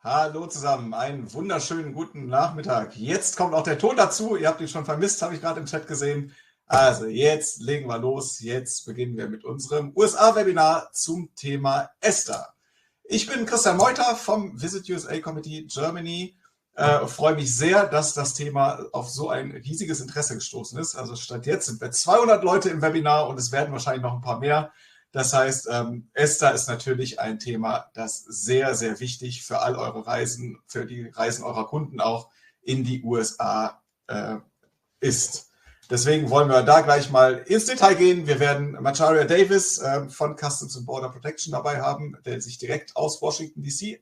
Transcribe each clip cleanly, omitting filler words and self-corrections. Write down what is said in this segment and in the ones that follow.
Hallo zusammen, einen wunderschönen guten Nachmittag. Jetzt kommt auch der Ton dazu. Ihr habt ihn schon vermisst, habe ich gerade im Chat gesehen. Also jetzt legen wir los. Jetzt beginnen wir mit unserem USA-Webinar zum Thema ESTA. Ich bin Christian Meuter vom Visit USA Committee Germany. Freue mich sehr, dass das Thema auf so ein riesiges Interesse gestoßen ist. Also statt jetzt sind wir 200 Leute im Webinar und es werden wahrscheinlich noch ein paar mehr. Das heißt, ESTA ist natürlich ein Thema, das sehr, sehr wichtig für all eure Reisen, für die Reisen eurer Kunden auch in die USA ist. Deswegen wollen wir da gleich mal ins Detail gehen. Wir werden Macharia Davis von Customs and Border Protection dabei haben, der sich direkt aus Washington DC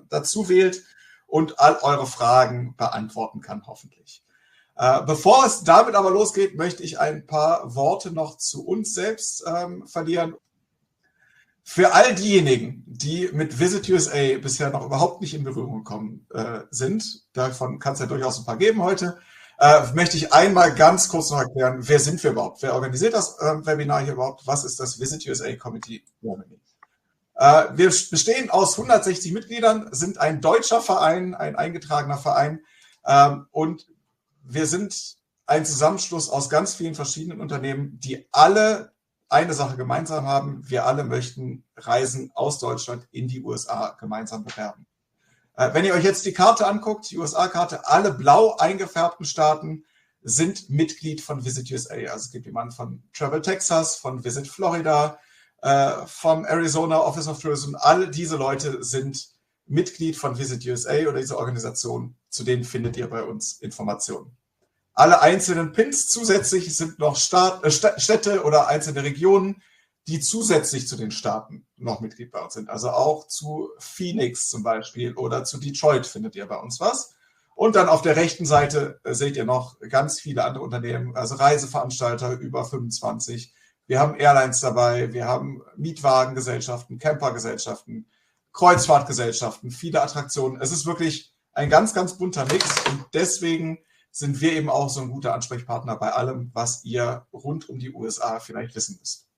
dazu wählt und all eure Fragen beantworten kann, hoffentlich. Bevor es damit aber losgeht, möchte ich ein paar Worte noch zu uns selbst verlieren. Für all diejenigen, die mit Visit USA bisher noch überhaupt nicht in Berührung gekommen sind, davon kann es ja durchaus ein paar geben heute, möchte ich einmal ganz kurz noch erklären, wer sind wir überhaupt? Wer organisiert das Webinar hier überhaupt? Was ist das Visit USA Committee Germany? Wir bestehen aus 160 Mitgliedern, sind ein deutscher Verein, ein eingetragener Verein und wir sind ein Zusammenschluss aus ganz vielen verschiedenen Unternehmen, die alle eine Sache gemeinsam haben. Wir alle möchten Reisen aus Deutschland in die USA gemeinsam bewerben. Wenn ihr euch jetzt die Karte anguckt, die USA-Karte, alle blau eingefärbten Staaten sind Mitglied von Visit USA. Also es gibt jemanden von Travel Texas, von Visit Florida, vom Arizona Office of Tourism. Alle diese Leute sind Mitglied von Visit USA oder dieser Organisation. Zu denen findet ihr bei uns Informationen. Alle einzelnen Pins zusätzlich sind noch Städte oder einzelne Regionen, die zusätzlich zu den Staaten noch Mitglied bei uns sind. Also auch zu Phoenix zum Beispiel oder zu Detroit findet ihr bei uns was. Und dann auf der rechten Seite seht ihr noch ganz viele andere Unternehmen, also Reiseveranstalter über 25. Wir haben Airlines dabei, wir haben Mietwagengesellschaften, Campergesellschaften, Kreuzfahrtgesellschaften, viele Attraktionen. Es ist wirklich ein ganz, ganz bunter Mix und deswegen sind wir eben auch so ein guter Ansprechpartner bei allem, was ihr rund um die USA vielleicht wissen müsst.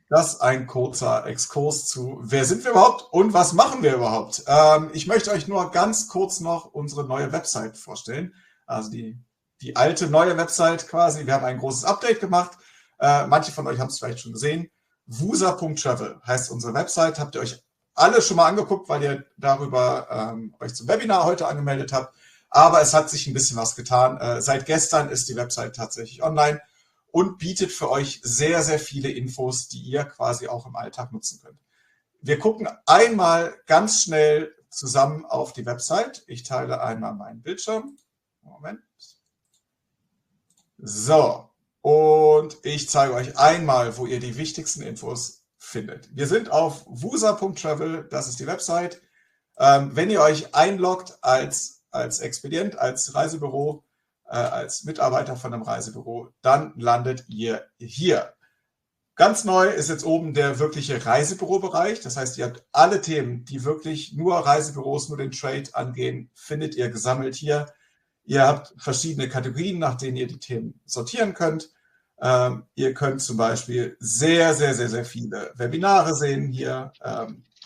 Das ist ein kurzer Exkurs zu, wer sind wir überhaupt und was machen wir überhaupt? Ich möchte euch nur ganz kurz noch unsere neue Website vorstellen. Also die alte, neue Website quasi. Wir haben ein großes Update gemacht. Manche von euch haben es vielleicht schon gesehen. wusa.travel heißt unsere Website. Habt ihr euch alle schon mal angeguckt, weil ihr darüber euch zum Webinar heute angemeldet habt. Aber es hat sich ein bisschen was getan. Seit gestern ist die Website tatsächlich online und bietet für euch sehr, sehr viele Infos, die ihr quasi auch im Alltag nutzen könnt. Wir gucken einmal ganz schnell zusammen auf die Website. Ich teile einmal meinen Bildschirm. Moment. So, und ich zeige euch einmal, wo ihr die wichtigsten Infos findet. Wir sind auf wusa.travel, das ist die Website. Wenn ihr euch einloggt als Expedient, als Reisebüro, als Mitarbeiter von einem Reisebüro, dann landet ihr hier. Ganz neu ist jetzt oben der wirkliche Reisebürobereich. Das heißt, ihr habt alle Themen, die wirklich nur Reisebüros, nur den Trade angehen, findet ihr gesammelt hier. Ihr habt verschiedene Kategorien, nach denen ihr die Themen sortieren könnt. Ihr könnt zum Beispiel sehr, sehr, sehr, sehr viele Webinare sehen hier.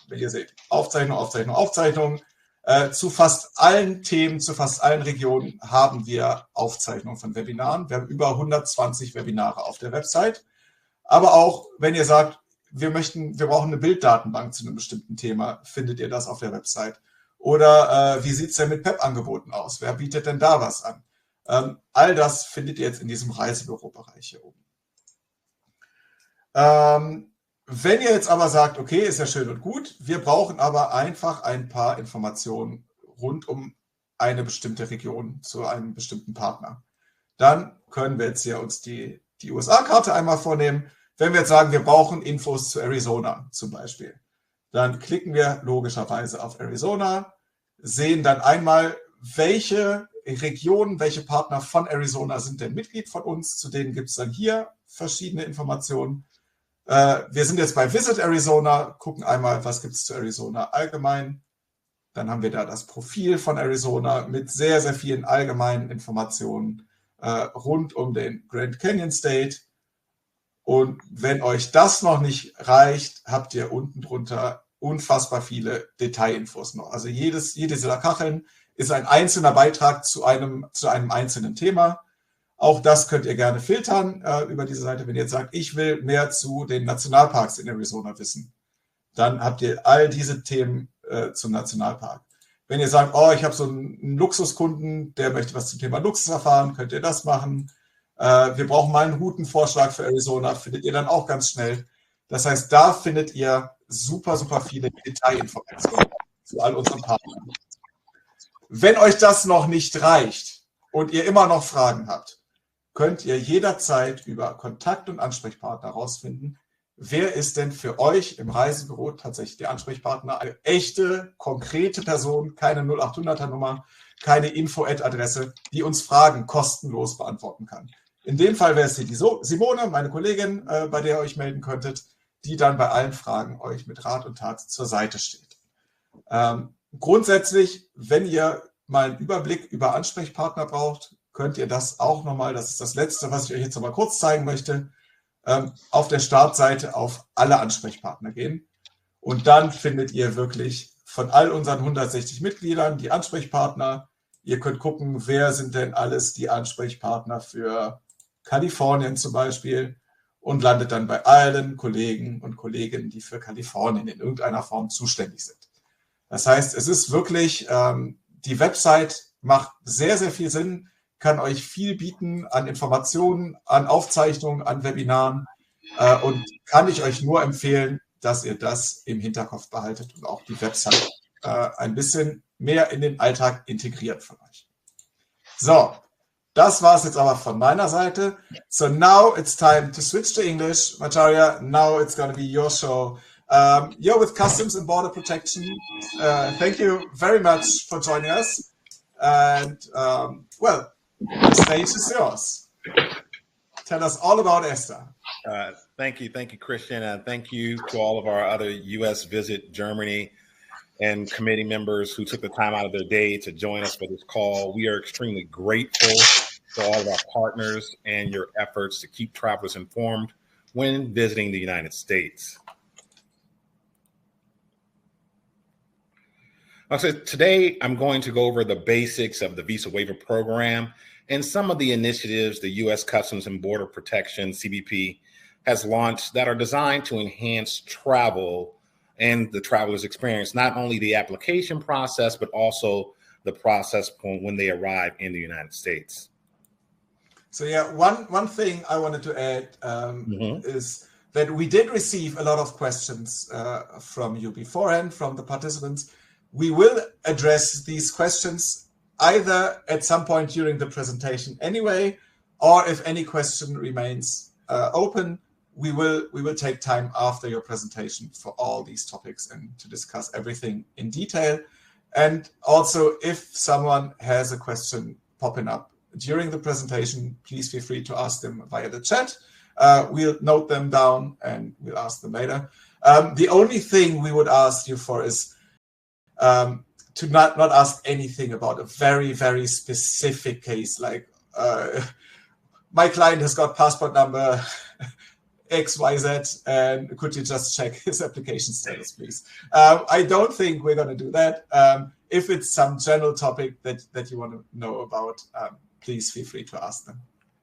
Wenn ihr seht, Aufzeichnung, Aufzeichnung, Aufzeichnung. Zu fast allen Themen, zu fast allen Regionen haben wir Aufzeichnungen von Webinaren. Wir haben über 120 Webinare auf der Website. Aber auch, wenn ihr sagt, wir brauchen eine Bilddatenbank zu einem bestimmten Thema, findet ihr das auf der Website. Oder wie sieht es denn mit PEP-Angeboten aus? Wer bietet denn da was an? All das findet ihr jetzt in diesem Reisebürobereich hier oben. Wenn ihr jetzt aber sagt, okay, ist ja schön und gut, wir brauchen aber einfach ein paar Informationen rund um eine bestimmte Region zu einem bestimmten Partner, dann können wir jetzt hier uns die USA-Karte einmal vornehmen. Wenn wir jetzt sagen, wir brauchen Infos zu Arizona zum Beispiel, dann klicken wir logischerweise auf Arizona, sehen dann einmal, welche Regionen, welche Partner von Arizona sind denn Mitglied von uns. Zu denen gibt es dann hier verschiedene Informationen. Wir sind jetzt bei Visit Arizona, gucken einmal, was gibt es zu Arizona allgemein. Dann haben wir da das Profil von Arizona mit sehr, sehr vielen allgemeinen Informationen rund um den Grand Canyon State. Und wenn euch das noch nicht reicht, habt ihr unten drunter unfassbar viele Detailinfos noch. Also jede dieser Kacheln ist ein einzelner Beitrag zu einem einzelnen Thema. Auch das könnt ihr gerne filtern über diese Seite. Wenn ihr jetzt sagt, ich will mehr zu den Nationalparks in Arizona wissen, dann habt ihr all diese Themen zum Nationalpark. Wenn ihr sagt, oh, ich habe so einen Luxuskunden, der möchte was zum Thema Luxus erfahren, könnt ihr das machen. Wir brauchen mal einen Routenvorschlag für Arizona, findet ihr dann auch ganz schnell. Das heißt, da findet ihr super, super viele Detailinformationen zu all unseren Partnern. Wenn euch das noch nicht reicht und ihr immer noch Fragen habt, könnt ihr jederzeit über Kontakt- und Ansprechpartner herausfinden, wer ist denn für euch im Reisebüro tatsächlich der Ansprechpartner? Eine echte, konkrete Person, keine 0800er Nummer, keine Info-Ad-Adresse, die uns Fragen kostenlos beantworten kann. In dem Fall wäre es hier die Simone, meine Kollegin, bei der ihr euch melden könntet, die dann bei allen Fragen euch mit Rat und Tat zur Seite steht. Grundsätzlich, wenn ihr mal einen Überblick über Ansprechpartner braucht, könnt ihr das auch nochmal, das ist das Letzte, was ich euch jetzt nochmal kurz zeigen möchte, auf der Startseite auf alle Ansprechpartner gehen. Und dann findet ihr wirklich von all unseren 160 Mitgliedern die Ansprechpartner. Ihr könnt gucken, wer sind denn alles die Ansprechpartner für Kalifornien zum Beispiel und landet dann bei allen Kollegen und Kolleginnen, die für Kalifornien in irgendeiner Form zuständig sind. Das heißt, es ist wirklich, die Website macht sehr, sehr viel Sinn, kann euch viel bieten an Informationen, an Aufzeichnungen, an Webinaren und kann ich euch nur empfehlen, dass ihr das im Hinterkopf behaltet und auch die Website ein bisschen mehr in den Alltag integriert von euch. So, das war es jetzt aber von meiner Seite. So now it's time to switch to English. Macharia, now it's going to be your show. You're with Customs and Border Protection. Thank you very much for joining us. And well, the stage is yours. Tell us all about ESTA. Thank you, Christian. Thank you to all of our other U.S. Visit Germany and committee members who took the time out of their day to join us for this call. We are extremely grateful to all of our partners and your efforts to keep travelers informed when visiting the United States. So today, I'm going to go over the basics of the Visa Waiver Program and some of the initiatives the U.S. Customs and Border Protection, CBP, has launched that are designed to enhance travel and the traveler's experience, not only the application process, but also the process when they arrive in the United States. So yeah, one thing I wanted to add is that we did receive a lot of questions from you beforehand, from the participants. We will address these questions either at some point during the presentation anyway, or if any question remains open, we will take time after your presentation for all these topics and to discuss everything in detail. And also, if someone has a question popping up during the presentation, please feel free to ask them via the chat. We'll note them down and we'll ask them later. The only thing we would ask you for is to not ask anything about a very, very specific case, like my client has got passport number XYZ, and could you just check his application status, please? I don't think we're going to do that. If it's some general topic that you want to know about, please feel free to ask them.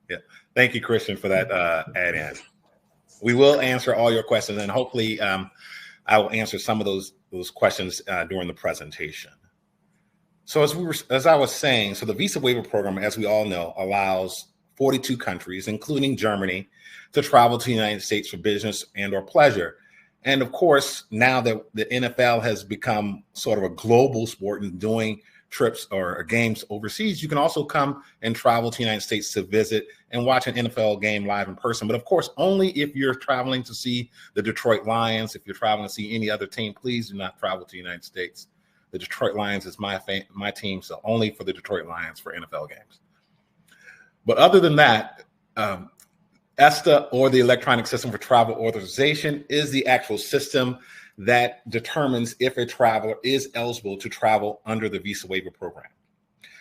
Yeah, thank you, Christian, for that add-in. We will answer all your questions, and hopefully I will answer some of those questions during the presentation. So as I was saying, so the Visa Waiver Program, as we all know, allows 42 countries, including Germany, to travel to the United States for business and or pleasure. And of course, now that the NFL has become sort of a global sport and doing trips or games overseas, you can also come and travel to the United States to visit and watch an NFL game live in person. But of course, only if you're traveling to see the Detroit Lions. If you're traveling to see any other team, please do not travel to the United States. The Detroit Lions is my team, so only for the Detroit Lions for NFL games. But other than that, ESTA, or the Electronic System for Travel Authorization, is the actual system that determines if a traveler is eligible to travel under the Visa Waiver Program.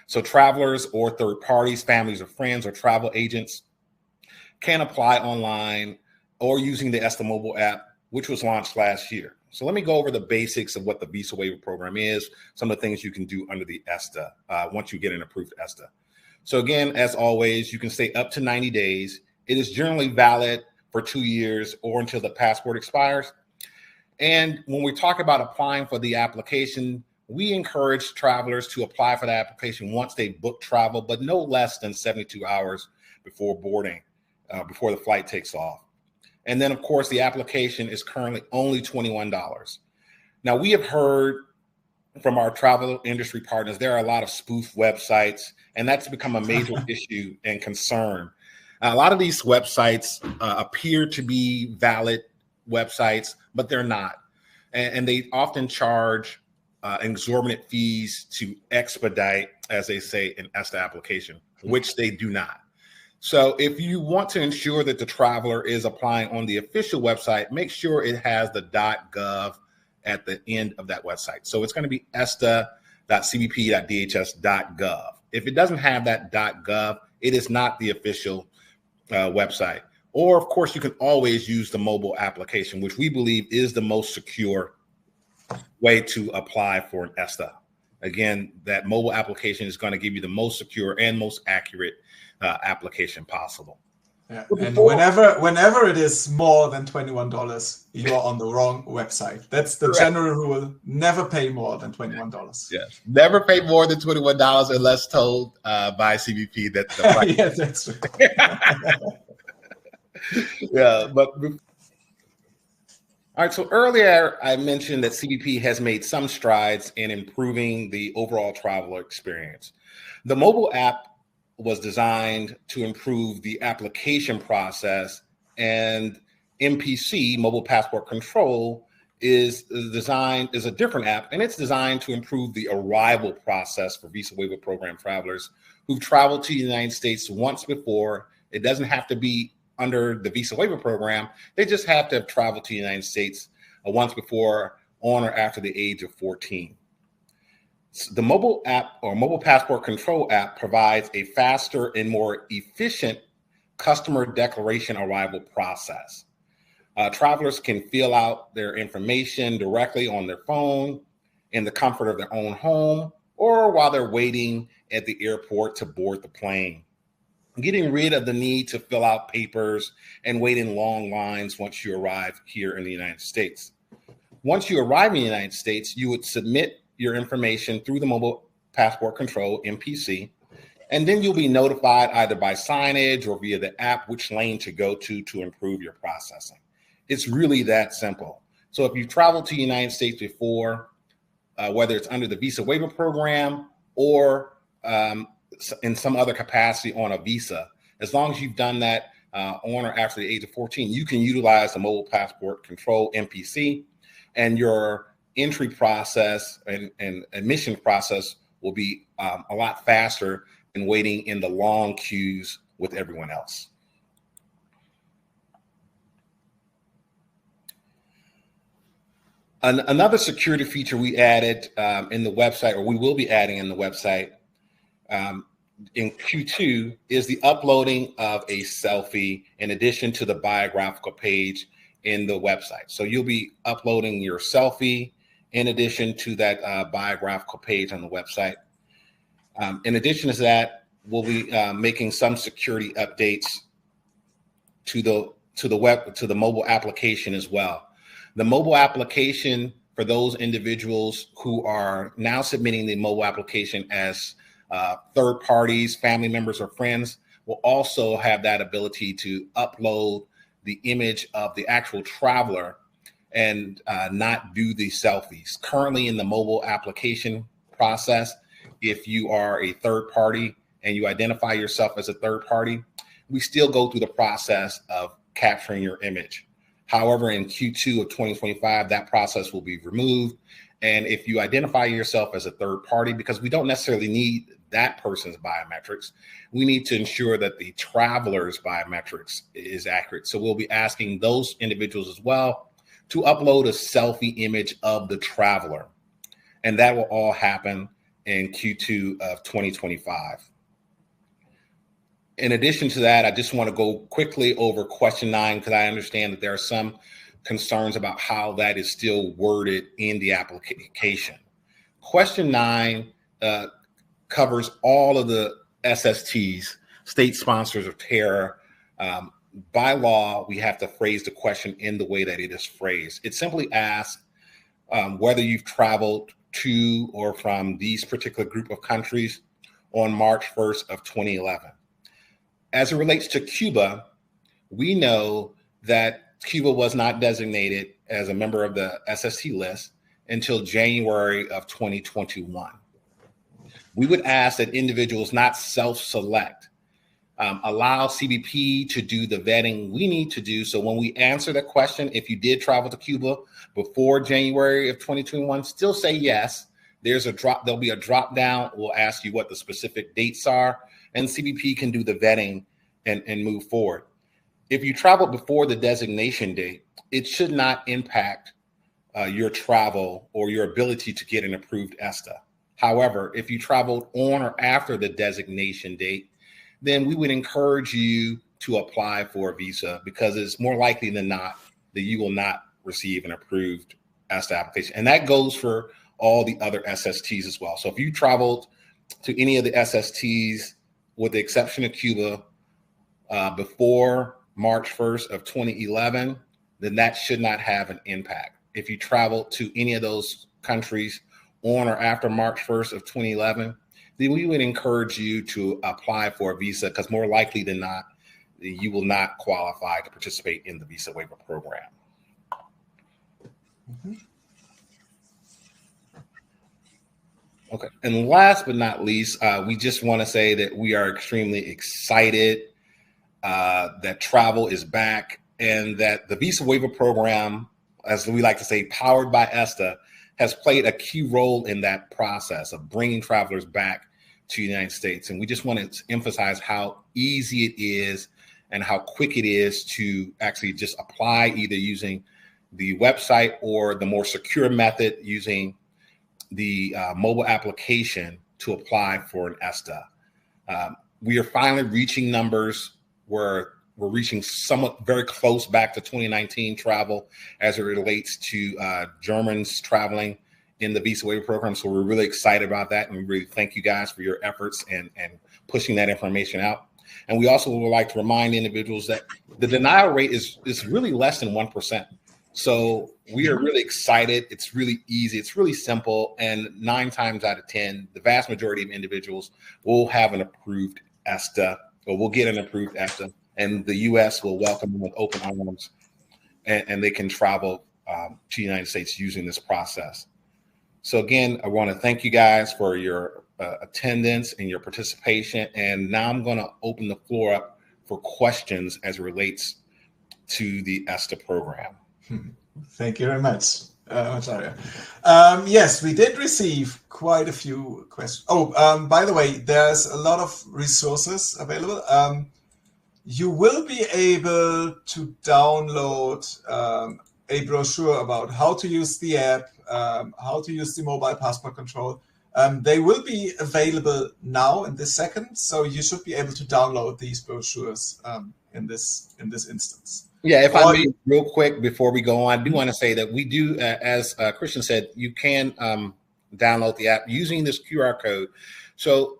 So travelers or third parties, families or friends or travel agents can apply online or using the ESTA mobile app, which was launched last year. So let me go over the basics of what the visa waiver program is, some of the things you can do under the ESTA once you get an approved ESTA. So again, as always, you can stay up to 90 days. It is generally valid for 2 years or until the passport expires. And when we talk about applying for the application, we encourage travelers to apply for the application once they book travel, but no less than 72 hours before boarding, before the flight takes off. And then, of course, the application is currently only $21. Now, we have heard from our travel industry partners, there are a lot of spoof websites, and that's become a major issue and concern. A lot of these websites appear to be valid websites, but they're not. And they often charge exorbitant fees to expedite, as they say, an ESTA application, which they do not. So if you want to ensure that the traveler is applying on the official website, make sure it has the .gov at the end of that website. So it's going to be esta.cbp.dhs.gov. If it doesn't have that .gov, it is not the official website. Or, of course, you can always use the mobile application, which we believe is the most secure way to apply for an ESTA. Again, that mobile application is going to give you the most secure and most accurate application possible. Yeah. And whenever it is more than $21, you're on the wrong website. That's the Correct. general rule. Never pay more than $21. Yes. Never pay more than $21 unless told by CBP that the price. Yeah, that's true. Yeah, but all right. So earlier I mentioned that CBP has made some strides in improving the overall traveler experience. The mobile app was designed to improve the application process, and MPC, Mobile Passport Control, is a different app, and it's designed to improve the arrival process for visa waiver program travelers who've traveled to the United States once before. It doesn't have to be under the visa waiver program. They just have to have traveled to the United States once before, on or after the age of 14. The mobile app or Mobile Passport Control app provides a faster and more efficient customer declaration arrival process. Travelers can fill out their information directly on their phone in the comfort of their own home or while they're waiting at the airport to board the plane, getting rid of the need to fill out papers and wait in long lines once you arrive here in the United States. Once you arrive in the United States, you would submit your information through the Mobile Passport Control, MPC, and then you'll be notified either by signage or via the app which lane to go to improve your processing. It's really that simple. So if you've traveled to the United States before, whether it's under the visa waiver program or in some other capacity on a visa, as long as you've done that on or after the age of 14, you can utilize the Mobile Passport Control MPC, and your entry process and admission process will be a lot faster than waiting in the long queues with everyone else. Another security feature we added in the website, or we will be adding in the website in Q2, is the uploading of a selfie in addition to the biographical page in the website. So you'll be uploading your selfie in addition to that biographical page on the website. In addition to that, we'll be making some security updates to the mobile application as well. The mobile application, for those individuals who are now submitting the mobile application as third parties, family members, or friends, will also have that ability to upload the image of the actual traveler and not do the selfies. Currently in the mobile application process, if you are a third party and you identify yourself as a third party, we still go through the process of capturing your image. However, in Q2 of 2025, that process will be removed. And if you identify yourself as a third party, because we don't necessarily need that person's biometrics, we need to ensure that the traveler's biometrics is accurate. So we'll be asking those individuals as well to upload a selfie image of the traveler. And that will all happen in Q2 of 2025. In addition to that, I just want to go quickly over question 9, because I understand that there are some concerns about how that is still worded in the application. Question 9 covers all of the SSTs, state sponsors of terror. By law, we have to phrase the question in the way that it is phrased. It simply asks whether you've traveled to or from these particular group of countries on March 1st of 2011. As it relates to Cuba, we know that Cuba was not designated as a member of the SST list until January of 2021. We would ask that individuals not self-select, allow CBP to do the vetting we need to do. So when we answer the question, if you did travel to Cuba before January of 2021, still say yes. There'll be a drop down. We'll ask you what the specific dates are, and CBP can do the vetting and move forward. If you traveled before the designation date, it should not impact your travel or your ability to get an approved ESTA. However, if you traveled on or after the designation date, then we would encourage you to apply for a visa, because it's more likely than not that you will not receive an approved ESTA application. And that goes for all the other SSTs as well. So if you traveled to any of the SSTs, with the exception of Cuba, before March 1st of 2011, then that should not have an impact. If you traveled to any of those countries on or after March 1st of 2011, then we would encourage you to apply for a visa, because more likely than not, you will not qualify to participate in the visa waiver program. Mm-hmm. Okay, and last but not least, we just want to say that we are extremely excited that travel is back, and that the visa waiver program, as we like to say, powered by ESTA, has played a key role in that process of bringing travelers back to the United States. And we just want to emphasize how easy it is and how quick it is to actually just apply, either using the website or the more secure method using the mobile application to apply for an ESTA. We are finally reaching numbers where we're reaching somewhat very close back to 2019 travel as it relates to Germans traveling in the visa waiver program. So we're really excited about that. And we really thank you guys for your efforts and pushing that information out. And we also would like to remind individuals that the denial rate is really less than 1%. So we are really excited. It's really easy. It's really simple. And 9 times out of 10, the vast majority of individuals will have an approved ESTA, or will get an approved ESTA, and the U.S. will welcome them with open arms, and they can travel to the United States using this process. So again, I want to thank you guys for your attendance and your participation. And now I'm going to open the floor up for questions as it relates to the ESTA program. Thank you very much, Macharia. Yes, we did receive quite a few questions. Oh, by the way, there's a lot of resources available. You will be able to download a brochure about how to use the app, how to use the mobile passport control. They will be available now in this second, so you should be able to download these brochures in this instance. Yeah, if I may, real quick before we go on, I do want to say that we do, as Christian said, you can download the app using this QR code. So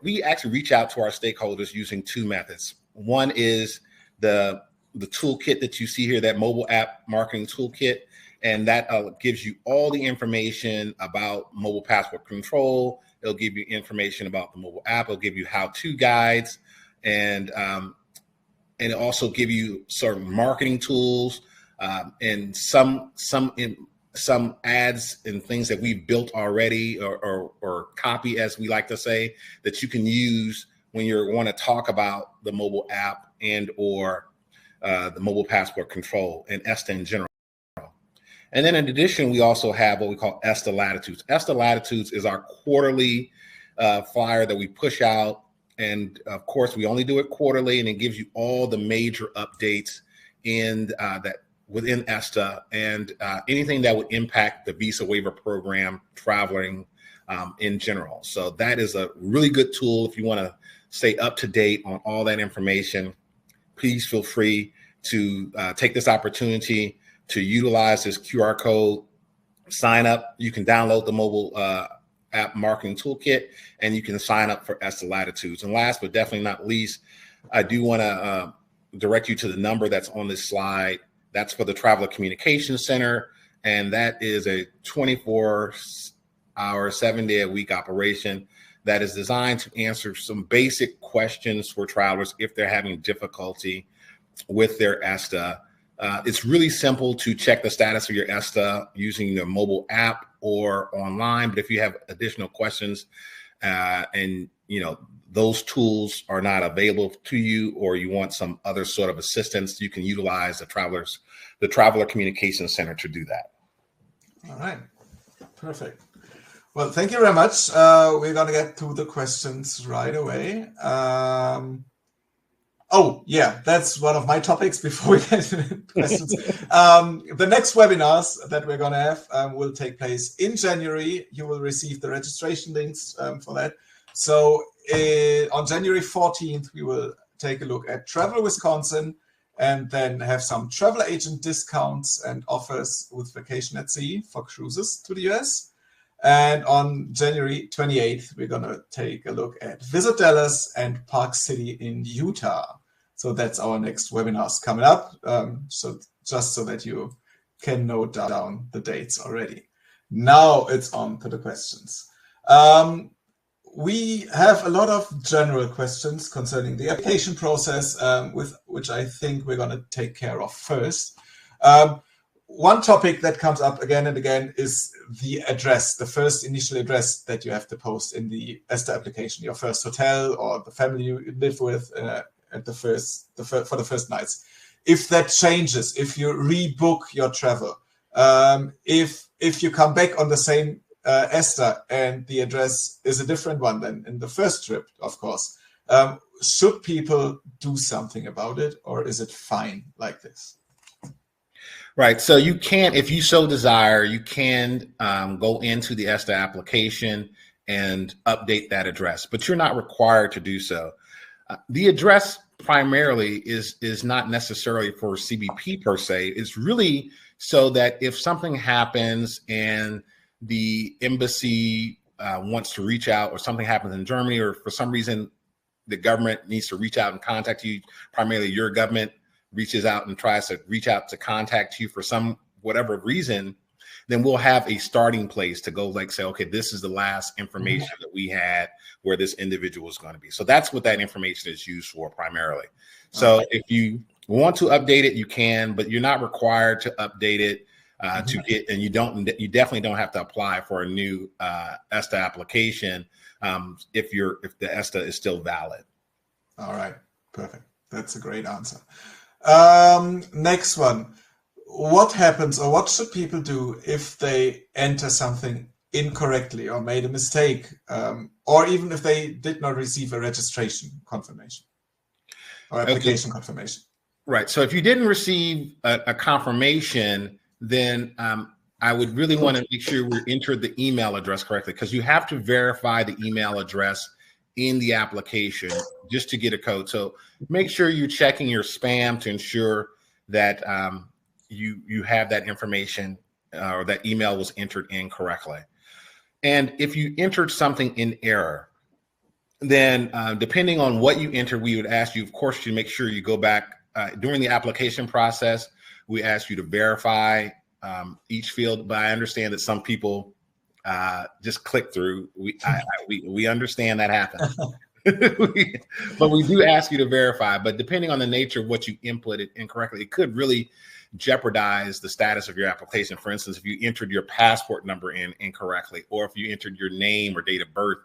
we actually reach out to our stakeholders using 2 methods. One is the toolkit that you see here, that mobile app marketing toolkit, and that gives you all the information about mobile passport control. It'll give you information about the mobile app. It'll give you how-to guides, and it also give you certain marketing tools and some ads and things that we've built already, or copy, as we like to say, that you can use when you want to talk about the mobile app and or the mobile passport control and ESTA in general. And then in addition, we also have what we call ESTA Latitudes. ESTA Latitudes is our quarterly flyer that we push out. And of course, we only do it quarterly, and it gives you all the major updates that within ESTA and anything that would impact the visa waiver program traveling in general. So that is a really good tool if you want to stay up to date on all that information. Please feel free to take this opportunity to utilize this QR code, sign up. You can download the mobile app marketing toolkit, and you can sign up for ESTA Latitudes. And last but definitely not least, I do want to direct you to the number that's on this slide. That's for the Traveler Communications Center, and that is a 24-hour, 7-day-a-week operation that is designed to answer some basic questions for travelers if they're having difficulty with their ESTA. It's really simple to check the status of your ESTA using the mobile app or online. But if you have additional questions and those tools are not available to you, or you want some other sort of assistance, you can utilize the Traveler Communications Center to do that. All right, perfect. Well, thank you very much. We're going to get to the questions right away. Oh, yeah, that's one of my topics before we get to questions. The next webinars that we're going to have will take place in January. You will receive the registration links for that. So on January 14th, we will take a look at Travel Wisconsin and then have some travel agent discounts and offers with vacation at sea for cruises to the US. And on January 28th, we're going to take a look at Visit Dallas and Park City in Utah. So that's our next webinars coming up. So just so that you can note down the dates already. Now it's on to the questions. We have a lot of general questions concerning the application process, with which I think we're going to take care of first. One topic that comes up again and again is the address, the first initial address that you have to post in the ESTA application, your first hotel or the family you live with for the first nights. If that changes, if you rebook your travel, if you come back on the same ESTA and the address is a different one than in the first trip, of course, should people do something about it, or is it fine like this? Right. So you can, if you so desire, you can go into the ESTA application and update that address, but you're not required to do so. The address primarily is not necessarily for CBP per se. It's really so that if something happens and the embassy wants to reach out, or something happens in Germany, or for some reason the government needs to reach out and contact you, primarily your government reaches out and tries to reach out to contact you for some whatever reason, then we'll have a starting place to go say, okay, this is the last information that we had where this individual is going to be. So that's what that information is used for primarily. So if you want to update it, you can, but you're not required to update it to get, and you definitely don't have to apply for a new ESTA application if the ESTA is still valid. All right, perfect. That's a great answer. Next one. What happens, or what should people do if they enter something incorrectly or made a mistake, or even if they did not receive a registration confirmation or application confirmation? Right. So if you didn't receive a confirmation, then I would really want to make sure we entered the email address correctly, because you have to verify the email address in the application just to get a code. So make sure you're checking your spam to ensure that you have that information or that email was entered in correctly. And if you entered something in error, then depending on what you entered, we would ask you, of course, to make sure you go back during the application process. We ask you to verify each field, but I understand that some people just click through. We understand that happens. But we do ask you to verify. But depending on the nature of what you inputted incorrectly, it could really jeopardize the status of your application. For instance, if you entered your passport number in incorrectly, or if you entered your name or date of birth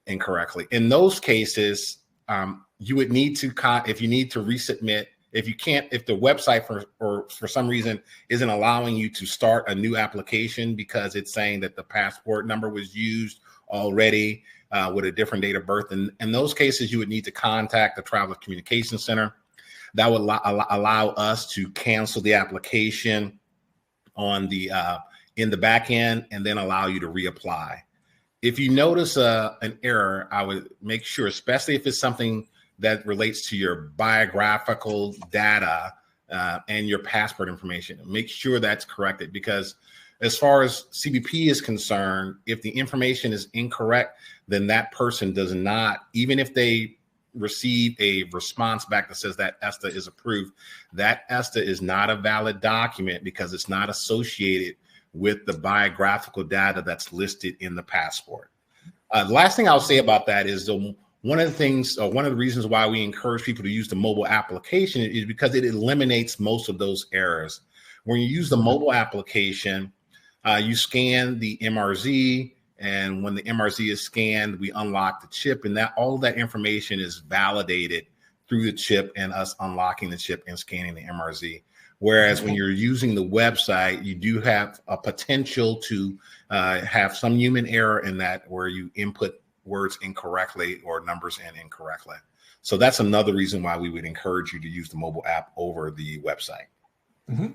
incorrectly. In those cases, you would need to, if you need to resubmit, if the website for some reason isn't allowing you to start a new application because it's saying that the passport number was used already with a different date of birth, in those cases, you would need to contact the Traveler Communications Center. That would allow us to cancel the application on the in the back end and then allow you to reapply. If you notice an error, I would make sure, especially if it's something that relates to your biographical data, and your passport information. Make sure that's corrected, because as far as CBP is concerned, if the information is incorrect, then that person does not, even if they receive a response back that says that ESTA is approved, that ESTA is not a valid document because it's not associated with the biographical data that's listed in the passport. The last thing I'll say about that is one of the reasons why we encourage people to use the mobile application is because it eliminates most of those errors. When you use the mobile application, you scan the MRZ, and when the MRZ is scanned, we unlock the chip, and that all of that information is validated through the chip and us unlocking the chip and scanning the MRZ. Whereas when you're using the website, you do have a potential to have some human error in that, where you input words incorrectly or numbers in incorrectly. So that's another reason why we would encourage you to use the mobile app over the website. Mm-hmm.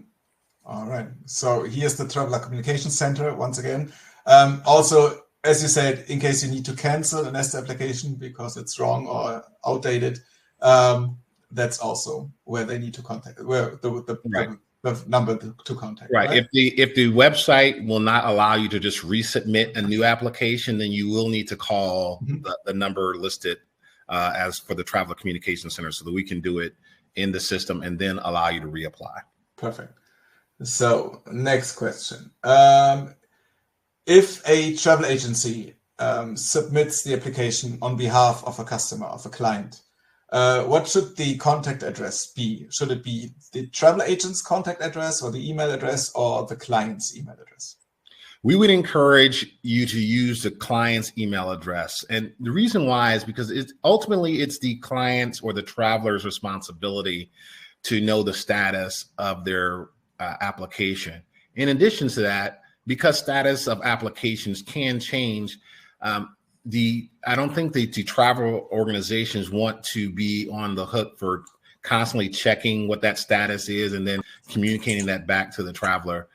All right. So here's the Traveler Communication Center once again. Also, as you said, in case you need to cancel an ESTA application because it's wrong or outdated, that's also where they need to contact, where the number to contact. Right. If the website will not allow you to just resubmit a new application, then you will need to call the number listed as for the Traveler Communication Center, so that we can do it in the system and then allow you to reapply. Perfect. So next question. If a travel agency submits the application on behalf of a customer, of a client, what should the contact address be? Should it be the travel agent's contact address or the email address or the client's email address? We would encourage you to use the client's email address. And the reason why is because ultimately it's the client's or the traveler's responsibility to know the status of their application. In addition to that, because status of applications can change, I don't think the travel organizations want to be on the hook for constantly checking what that status is and then communicating that back to the traveler.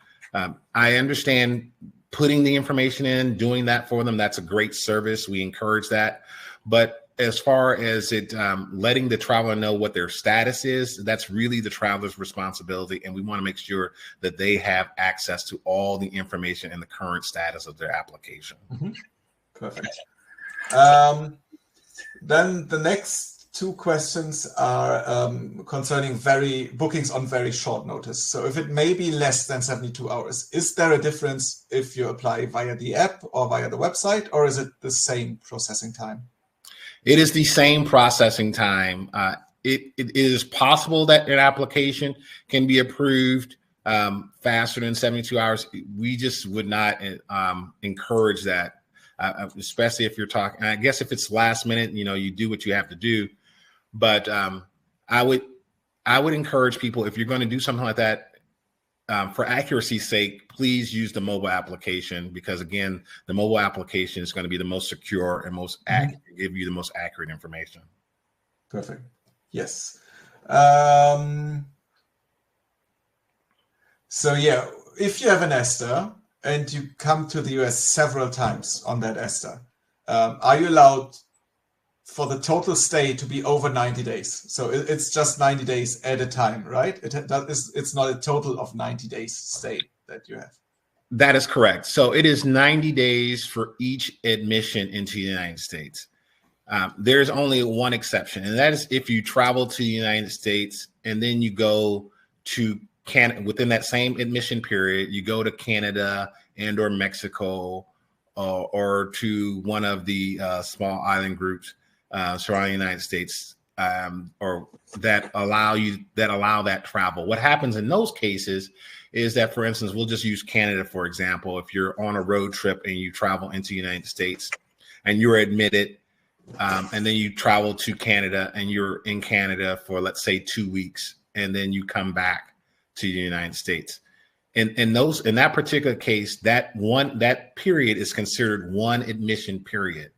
I understand putting the information in, doing that for them. That's a great service. We encourage that. But as far as it letting the traveler know what their status is, that's really the traveler's responsibility. And we want to make sure that they have access to all the information and the current status of their application. Mm-hmm. Perfect. Then the next two questions are concerning bookings on very short notice. So if it may be less than 72 hours, is there a difference if you apply via the app or via the website, or is it the same processing time? It is the same processing time. It is possible that an application can be approved faster than 72 hours. We just would not encourage that, especially if you're talking. I guess if it's last minute, you do what you have to do. But I would encourage people, if you're going to do something like that, for accuracy's sake, please use the mobile application, because again, the mobile application is going to be the most secure and most accurate, give you the most accurate information. Perfect. Yes. So yeah, if you have an ESTA and you come to the US several times on that ESTA, are you allowed for the total stay to be over 90 days? So it's just 90 days at a time, right? It's not a total of 90 days stay that you have. That is correct. So it is 90 days for each admission into the United States. There's only one exception, and that is if you travel to the United States and then you go to Canada within that same admission period, you go to Canada and or Mexico or to one of the small island groups surrounding the United States, or that allow that travel. What happens in those cases is that, for instance, we'll just use Canada, for example. If you're on a road trip and you travel into the United States and you're admitted, and then you travel to Canada and you're in Canada for, let's say, 2 weeks, and then you come back to the United States. In that particular case, that period is considered one admission period,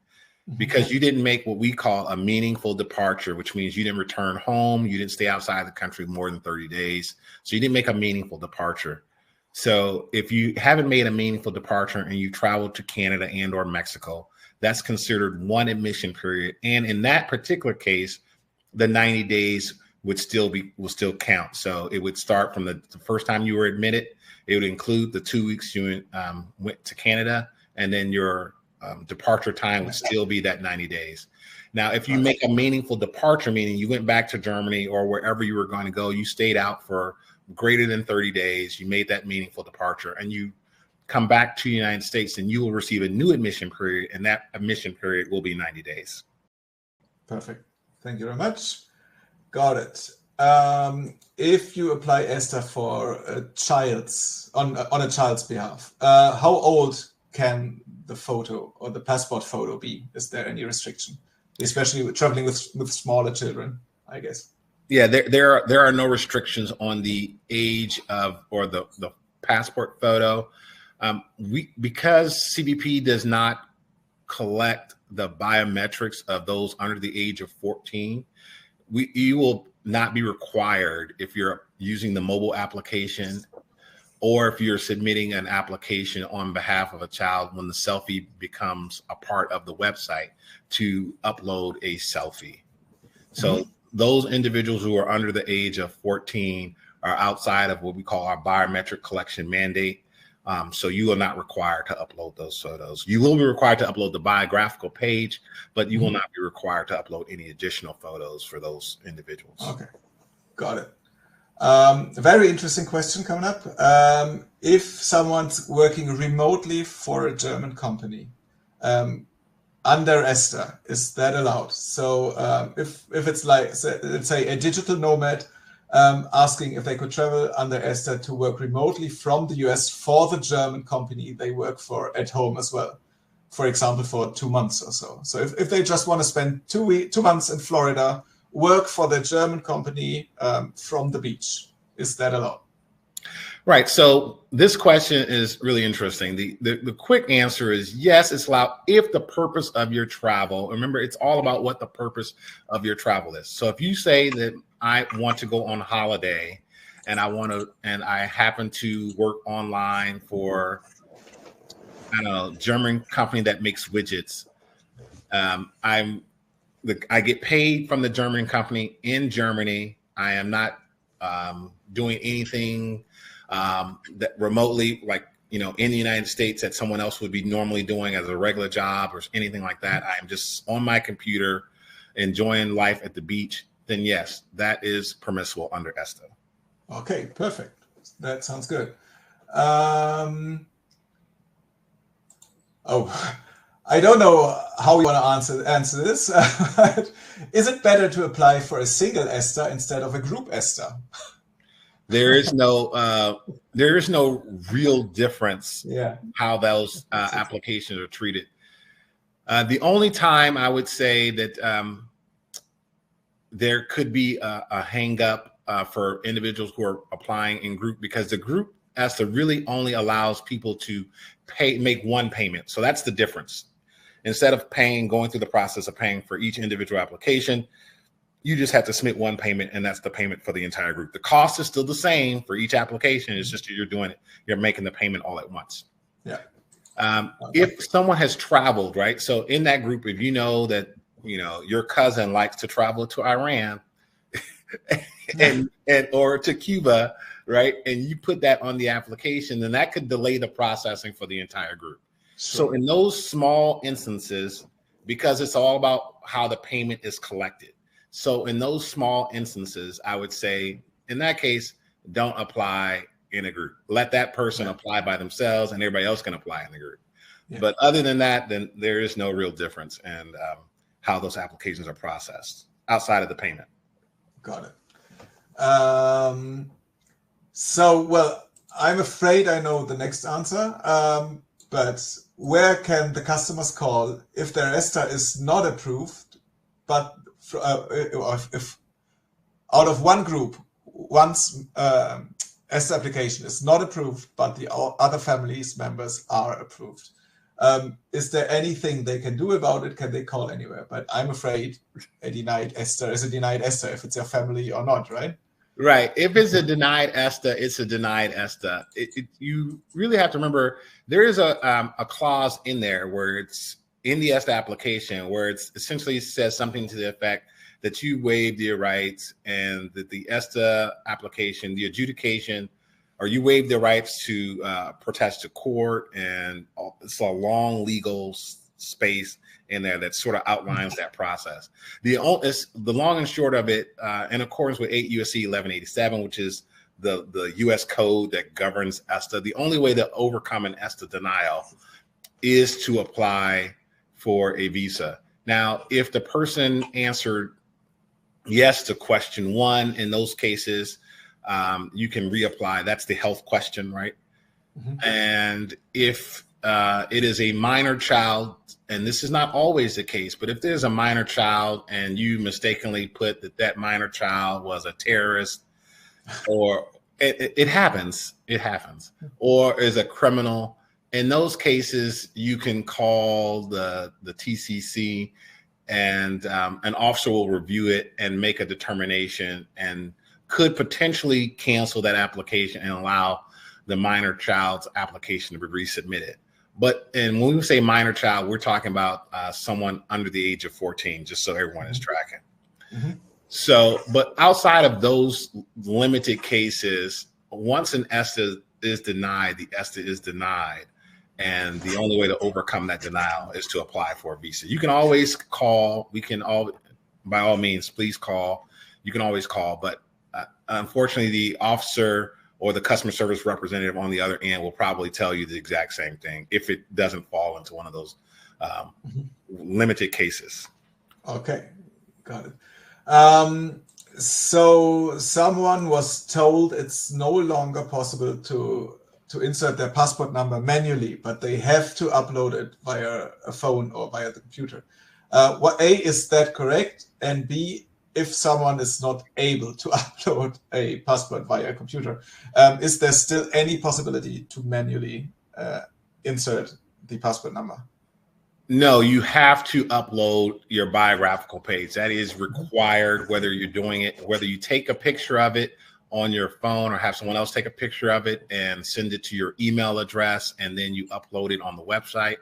because you didn't make what we call a meaningful departure, which means you didn't return home, you didn't stay outside the country more than 30 days. So you didn't make a meaningful departure. So if you haven't made a meaningful departure and you travel to Canada and or Mexico, that's considered one admission period. And in that particular case, the 90 days will still count. So it would start from the first time you were admitted. It would include the 2 weeks you went to Canada, and then your departure time would still be that 90 days. Now, if you make a meaningful departure, meaning you went back to Germany or wherever you were going to go, you stayed out for greater than 30 days, you made that meaningful departure, and you come back to the United States, then you will receive a new admission period, and that admission period will be 90 days. Perfect. Thank you very much. Got it. If you apply ESTA for a child's on a child's behalf, how old can the photo or the passport photo be? Is there any restriction, especially with traveling with smaller children, I guess? Yeah, there are no restrictions on the age of or the passport photo. Because CBP does not collect the biometrics of those under the age of 14, you will not be required if you're using the mobile application or if you're submitting an application on behalf of a child when the selfie becomes a part of the website to upload a selfie. So those individuals who are under the age of 14 are outside of what we call our biometric collection mandate. So you are not required to upload those photos. You will be required to upload the biographical page, but you will not be required to upload any additional photos for those individuals. Okay, got it. A very interesting question coming up. If someone's working remotely for a German company under ESTA, is that allowed? So if it's like, let's say, a digital nomad asking if they could travel under ESTA to work remotely from the US for the German company they work for at home as well, for example, for 2 months or so. So if they just want to spend 2 months in Florida, work for the German company from the beach, is that allowed? Right. So this question is really interesting. The quick answer is yes, it's allowed if the purpose of your travel, remember, it's all about what the purpose of your travel is. So if you say that I want to go on holiday and I happen to work online for, I don't know, German company that makes widgets. I get paid from the German company in Germany. I am not doing anything that remotely, like, in the United States that someone else would be normally doing as a regular job or anything like that. I am just on my computer enjoying life at the beach. Then yes, that is permissible under ESTA. Okay, perfect. That sounds good. I don't know how you want to answer this. Is it better to apply for a single ESTA instead of a group ESTA? There is no real difference how those applications are treated. The only time I would say that there could be a hang up for individuals who are applying in group, because the group ESTA really only allows people to make one payment. So that's the difference. Instead of going through the process of paying for each individual application, you just have to submit one payment, and that's the payment for the entire group. The cost is still the same for each application. It's just you're making the payment all at once. Yeah. If someone has traveled, right? So in that group, if you know that your cousin likes to travel to Iran and or to Cuba, right? And you put that on the application, then that could delay the processing for the entire group. Sure. So in those small instances, because it's all about how the payment is collected. So in those small instances, I would say in that case, don't apply in a group. Let that person apply by themselves, and everybody else can apply in the group. Yeah. But other than that, then there is no real difference in how those applications are processed outside of the payment. Got it. Well, I'm afraid I know the next answer, but where can the customers call if their ESTA is not approved, but if out of one group, one's ESTA application is not approved, but the other family's members are approved? Is there anything they can do about it? Can they call anywhere? But I'm afraid a denied ESTA is a denied ESTA if it's your family or not, right? Right. If it's a denied ESTA, it's a denied ESTA. You really have to remember there is a clause in there where it's in the ESTA application where it's essentially says something to the effect that you waived your rights and that the ESTA application, the adjudication, or you waived the rights to protest to court, and it's a long legal space in there that sort of outlines that process. The long and short of it, in accordance with 8 U.S.C. 1187, which is the U.S. code that governs ESTA, the only way to overcome an ESTA denial is to apply for a visa. Now, if the person answered yes to question 1, in those cases, you can reapply. That's the health question, right? Mm-hmm. And if it is a minor child, and this is not always the case, but if there's a minor child and you mistakenly put that minor child was a terrorist, or it happens, or is a criminal, in those cases, you can call the TCC, and an officer will review it and make a determination and could potentially cancel that application and allow the minor child's application to be resubmitted. And when we say minor child, we're talking about someone under the age of 14, just so everyone is tracking. Mm-hmm. So, but outside of those limited cases, once an ESTA is denied, the ESTA is denied. And the only way to overcome that denial is to apply for a visa. You can always call. By all means, please call. You can always call. But unfortunately, the officer or the customer service representative on the other end will probably tell you the exact same thing if it doesn't fall into one of those limited cases. Okay, got it. So someone was told it's no longer possible to insert their passport number manually, but they have to upload it via a phone or via the computer. Is that correct? And B, if someone is not able to upload a passport via a computer, is there still any possibility to manually insert the passport number? No, you have to upload your biographical page. That is required, whether you're doing it, whether you take a picture of it on your phone or have someone else take a picture of it and send it to your email address, and then you upload it on the website,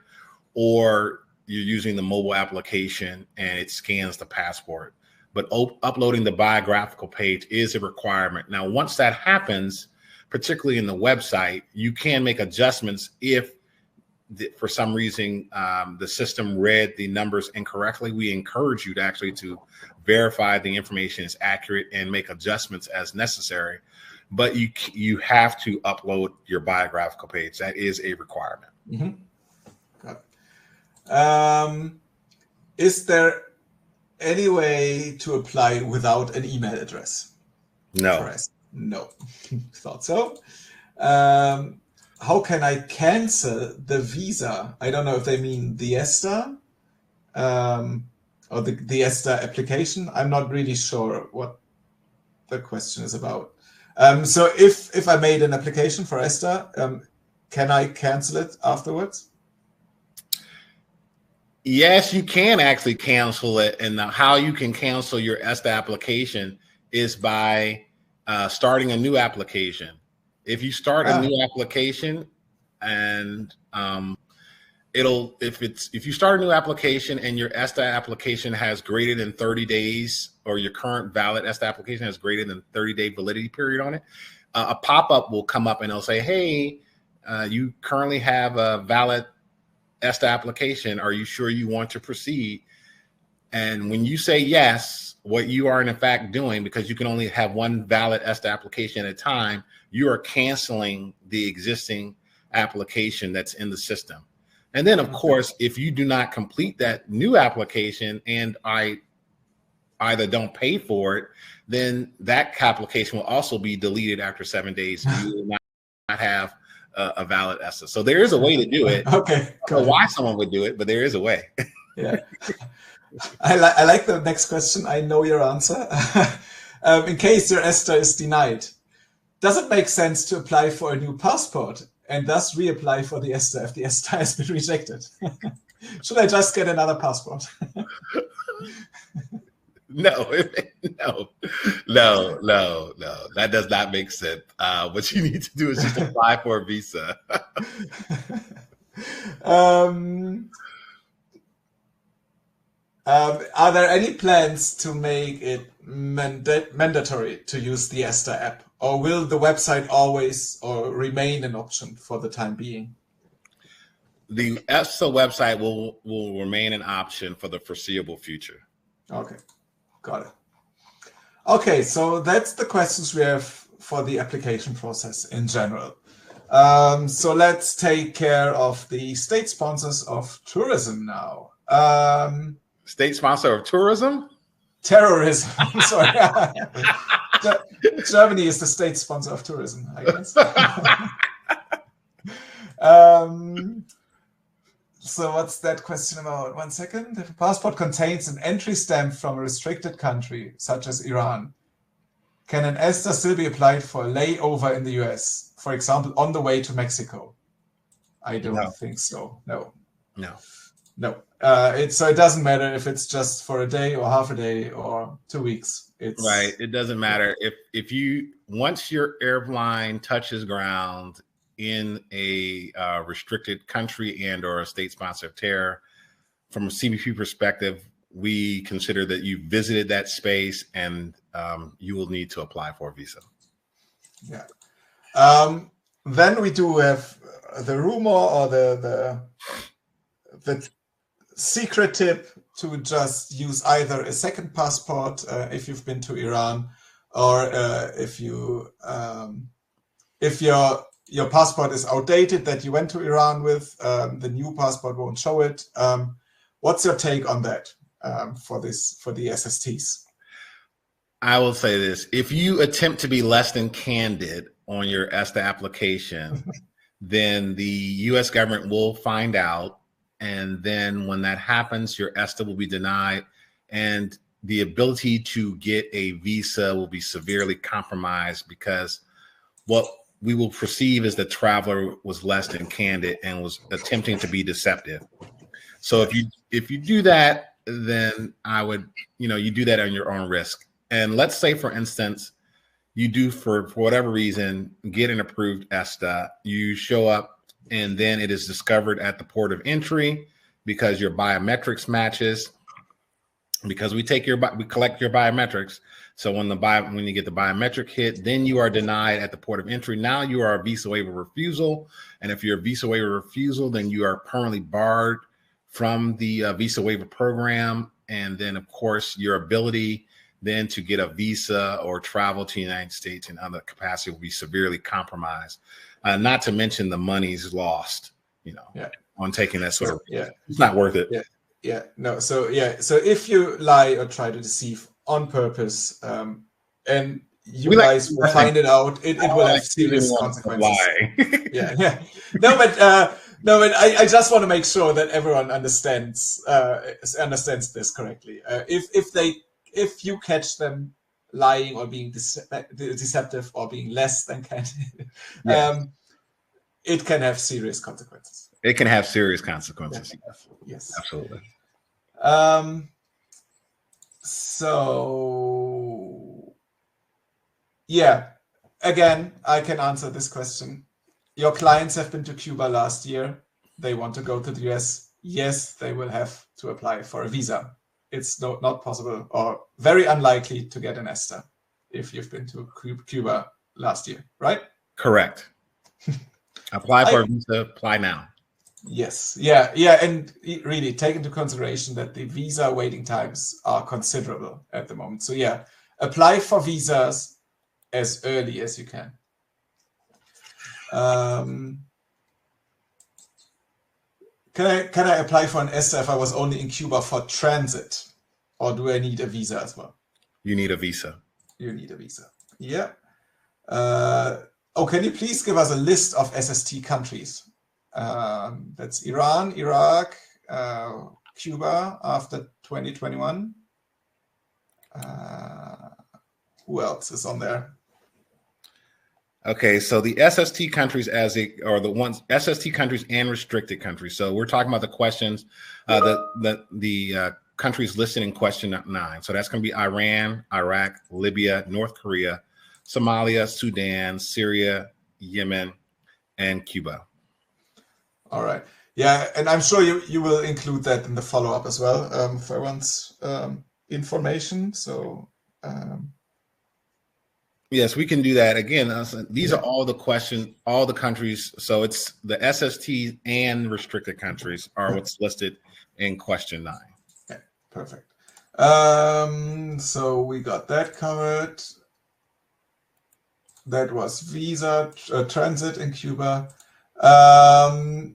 or you're using the mobile application and it scans the passport. But uploading the biographical page is a requirement. Now, once that happens, particularly in the website, you can make adjustments if for some reason the system read the numbers incorrectly. We encourage you to verify the information is accurate and make adjustments as necessary. But you have to upload your biographical page. That is a requirement. Mm-hmm. Got it. Is there any way to apply without an email address? No. No. Thought so. How can I cancel the visa? I don't know if they mean the ESTA or the ESTA application. I'm not really sure what the question is about. So if I made an application for ESTA, can I cancel it afterwards? Yes, you can actually cancel it. And how you can cancel your ESTA application is by starting a new application. If you start a new application, and if you start a new application and your ESTA application has greater than 30 days, or your current valid ESTA application has greater than 30-day validity period on it, a pop-up will come up and it'll say, hey, you currently have a valid ESTA application. Are you sure you want to proceed? And when you say yes, what you are in fact doing, because you can only have one valid ESTA application at a time, you are canceling the existing application that's in the system. And then, of course, if you do not complete that new application and I either don't pay for it, then that application will also be deleted after 7 days. You will not have a valid ESTA. So there is a way to do it. Okay. I don't know why someone would do it, but there is a way. Yeah. I like the next question. I know your answer. In case your ESTA is denied, does it make sense to apply for a new passport and thus reapply for the ESTA if the ESTA has been rejected? Should I just get another passport? No. That does not make sense. What you need to do is just apply for a visa. Are there any plans to make it mandatory to use the ESTA app, or will the website always remain an option for the time being? The ESTA website will remain an option for the foreseeable future. Okay, got it. Okay, so that's the questions we have for the application process in general. So let's take care of the state sponsors of tourism now. State sponsor of tourism? Terrorism. Sorry. Germany is the state sponsor of tourism, I guess. So what's that question about? 1 second. If a passport contains an entry stamp from a restricted country, such as Iran, can an ESTA still be applied for a layover in the US? For example, on the way to Mexico? I don't think so. No. So it doesn't matter if it's just for a day or half a day or 2 weeks. It's right. It doesn't matter if you once your airplane touches ground in a restricted country and or a state sponsor of terror, from a CBP perspective, we consider that you visited that space and you will need to apply for a visa. Yeah. Then we do have the rumor or the secret tip to just use either a second passport if you've been to Iran, or if your passport is outdated that you went to Iran with, the new passport won't show it. What's your take on that for the SSTs? I will say this: if you attempt to be less than candid on your ESTA application, then the U.S. government will find out. And then when that happens, your ESTA will be denied, and the ability to get a visa will be severely compromised, because what we will perceive is the traveler was less than candid and was attempting to be deceptive. So if you do that, then I would, you do that on your own risk. And let's say, for instance, you do for whatever reason get an approved ESTA, you show up, and then it is discovered at the port of entry because your biometrics matches, because we collect your biometrics. So when you get the biometric hit, then you are denied at the port of entry. Now you are a visa waiver refusal. And if you're a visa waiver refusal, then you are permanently barred from the visa waiver program. And then, of course, your ability then to get a visa or travel to the United States in other capacity will be severely compromised. Not to mention the money's lost, on taking that sort of, it's not worth it. So if you lie or try to deceive on purpose, and you guys will find it out, it will have serious consequences. No, but I just want to make sure that everyone understands this correctly. If you catch them lying or being deceptive or being less than candid, it can have serious consequences. It can have serious consequences. Yes. Absolutely. So, again, I can answer this question. Your clients have been to Cuba last year. They want to go to the US. Yes, they will have to apply for a visa. It's not possible or very unlikely to get an ESTA if you've been to Cuba last year, right? Correct. Apply for a visa, apply now. Yes. And really take into consideration that the visa waiting times are considerable at the moment. So apply for visas as early as you can. Can I apply for an ESTA if I was only in Cuba for transit, or do I need a visa as well? You need a visa. You need a visa. Yeah. Can you please give us a list of SST countries? That's Iran, Iraq, Cuba after 2021. Who else is on there? Okay, so the SST countries SST countries and restricted countries. So we're talking about the questions, the countries listed in question 9. So that's going to be Iran, Iraq, Libya, North Korea, Somalia, Sudan, Syria, Yemen, and Cuba. All right. Yeah, and I'm sure you will include that in the follow-up as well for everyone's information. So yes, we can do that. Again, these are all the questions, all the countries. So it's the SST and restricted countries are what's listed in question 9. Okay, perfect. So we got that covered. That was visa, transit in Cuba.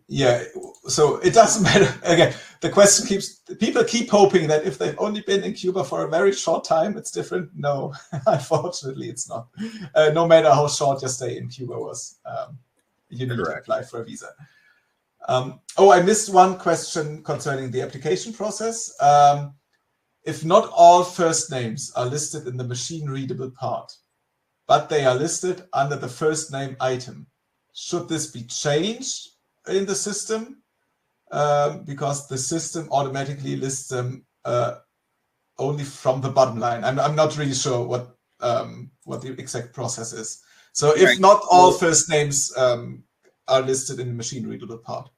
Yeah, so it doesn't matter. Again, the question people keep hoping that if they've only been in Cuba for a very short time, it's different. No, unfortunately, it's not. No matter how short your stay in Cuba was, you need to apply for a visa. Oh, I missed one question concerning the application process. If not all first names are listed in the machine-readable part, but they are listed under the first name item, should this be changed in the system? Because the system automatically lists them only from the bottom line. I'm not really sure what the exact process is. So if not all first names are listed in the machine-readable part.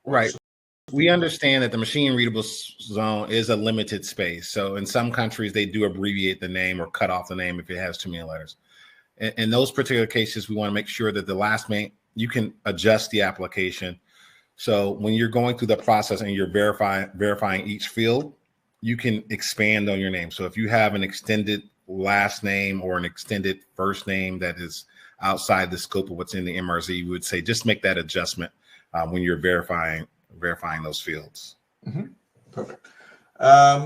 Right. We understand that the machine-readable zone is a limited space. So in some countries, they do abbreviate the name or cut off the name if it has too many letters. In those particular cases, we want to make sure that the last name, you can adjust the application. So when you're going through the process and you're verifying each field, you can expand on your name. So if you have an extended last name or an extended first name that is outside the scope of what's in the MRZ, we would say just make that adjustment when you're verifying those fields. Mm-hmm. Perfect.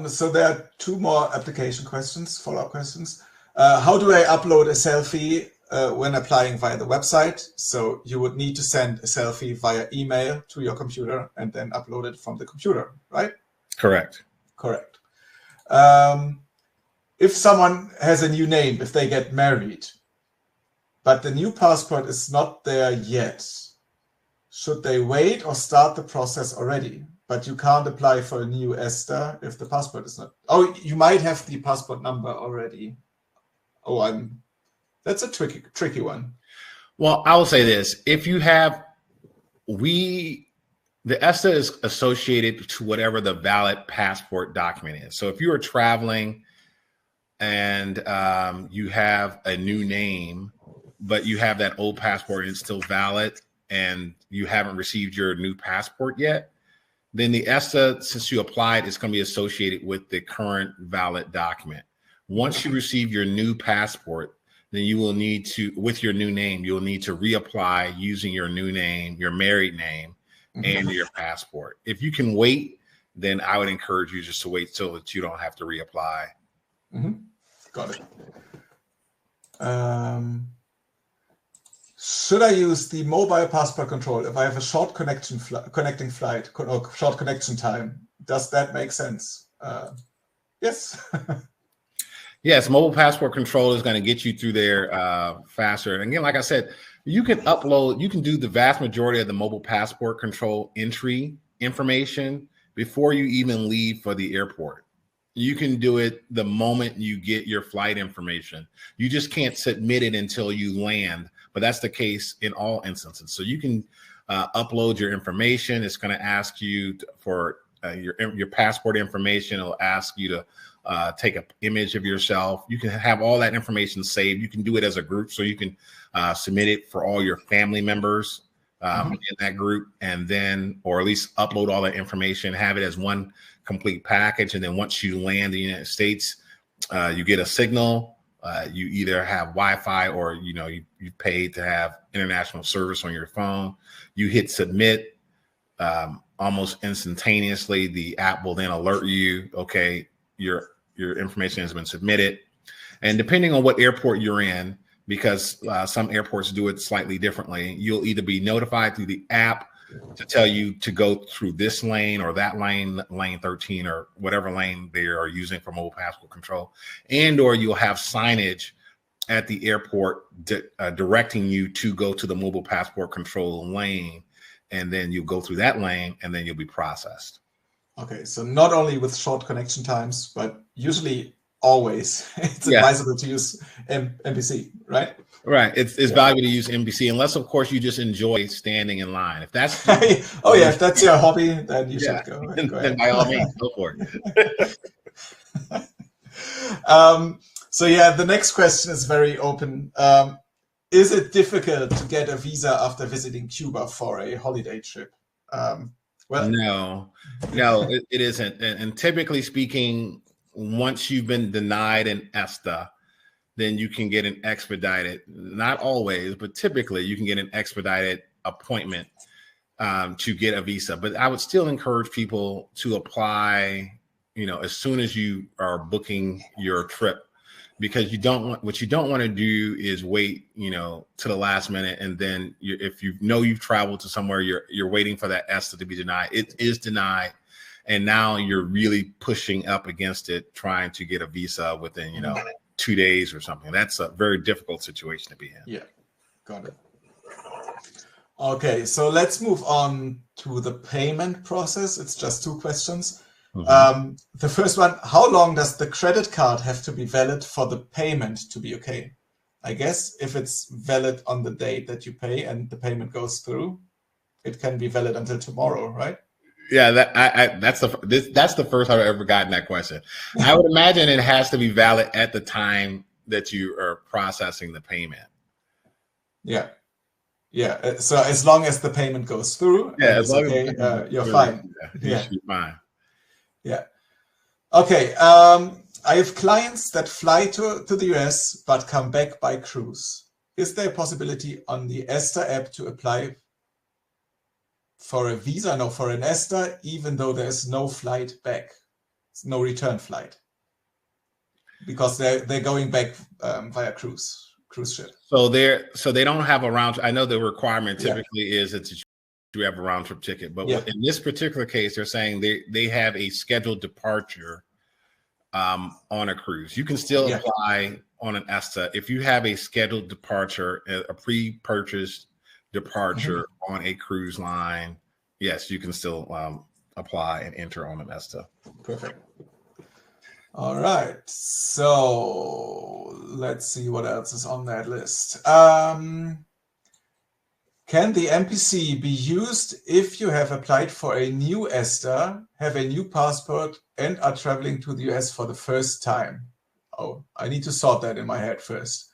So there are 2 more application questions, follow-up questions. How do I upload a selfie when applying via the website? So you would need to send a selfie via email to your computer and then upload it from the computer, right? Correct. Correct. If someone has a new name, if they get married, but the new passport is not there yet, should they wait or start the process already? But you can't apply for a new ESTA if the passport is not. Oh, you might have the passport number already. Oh, that's a tricky one. Well, I will say this: if you have, the ESTA is associated to whatever the valid passport document is. So if you are traveling and you have a new name, but you have that old passport and it's still valid, and you haven't received your new passport yet, then the ESTA, since you applied, is going to be associated with the current valid document. Once you receive your new passport, then you will need to, with your new name, you'll need to reapply using your new name, your married name, and your passport. If you can wait, then I would encourage you just to wait so that you don't have to reapply. Got it. Should I use the mobile passport control if I have a short connecting flight or short connection time? Does that make sense? Yes. Yes, mobile passport control is going to get you through there faster. And again, like I said, you can do the vast majority of the mobile passport control entry information before you even leave for the airport. You can do it the moment you get your flight information. You just can't submit it until you land, but that's the case in all instances. So you can upload your information. It's going to ask you for your passport information. It'll ask you to take an image of yourself. You can have all that information saved. You can do it as a group, so you can submit it for all your family members in that group, and then, or at least upload all that information, have it as one complete package. And then once you land in the United States, you get a signal. You either have Wi-Fi or you paid to have international service on your phone. You hit submit. Almost instantaneously, the app will then alert you, okay, your information has been submitted. And depending on what airport you're in, because some airports do it slightly differently, you'll either be notified through the app to tell you to go through this lane or that lane, lane 13 or whatever lane they are using for mobile passport control, or you'll have signage at the airport directing you to go to the mobile passport control lane, and then you'll go through that lane and then you'll be processed. Okay, so not only with short connection times, but usually always. It's advisable to use MPC, right? Right. It's valuable to use MPC unless, of course, you just enjoy standing in line. If that's if that's your hobby, then you should go ahead. Then by all means, go for it. The next question is very open. Is it difficult to get a visa after visiting Cuba for a holiday trip? No, it isn't. And typically speaking, once you've been denied an ESTA, then you can get an expedited, not always, but typically you can get an expedited appointment to get a visa. But I would still encourage people to apply, as soon as you are booking your trip, because what you don't want to do is wait, to the last minute. And then if you've traveled to somewhere, you're waiting for that ESTA to be denied. It is denied. And now you're really pushing up against it, trying to get a visa within, 2 days or something. That's a very difficult situation to be in. Yeah, got it. Okay, so let's move on to the payment process. It's just 2 questions. Mm-hmm. The first one, how long does the credit card have to be valid for the payment to be okay? I guess if it's valid on the date that you pay and the payment goes through, it can be valid until tomorrow, right? Yeah, that's the first I've ever gotten that question. I would imagine it has to be valid at the time that you are processing the payment. Yeah. So as long as the payment goes through, as long as you're fine. Yeah, you're fine. Yeah. Okay. I have clients that fly to the US but come back by cruise. Is there a possibility on the ESTA app to apply for a visa, for an ESTA, even though there's no flight back, no return flight, because they're going back via cruise ship. So they don't have a round. I know the requirement typically is that you have a round trip ticket, but in this particular case, they're saying they have a scheduled departure on a cruise. You can still apply on an ESTA if you have a scheduled departure, a pre-purchased departure on a cruise line. Yes, you can still apply and enter on an ESTA. Perfect. All right. So let's see what else is on that list. Can the MPC be used if you have applied for a new ESTA, have a new passport, and are traveling to the US for the first time? Oh, I need to sort that in my head first.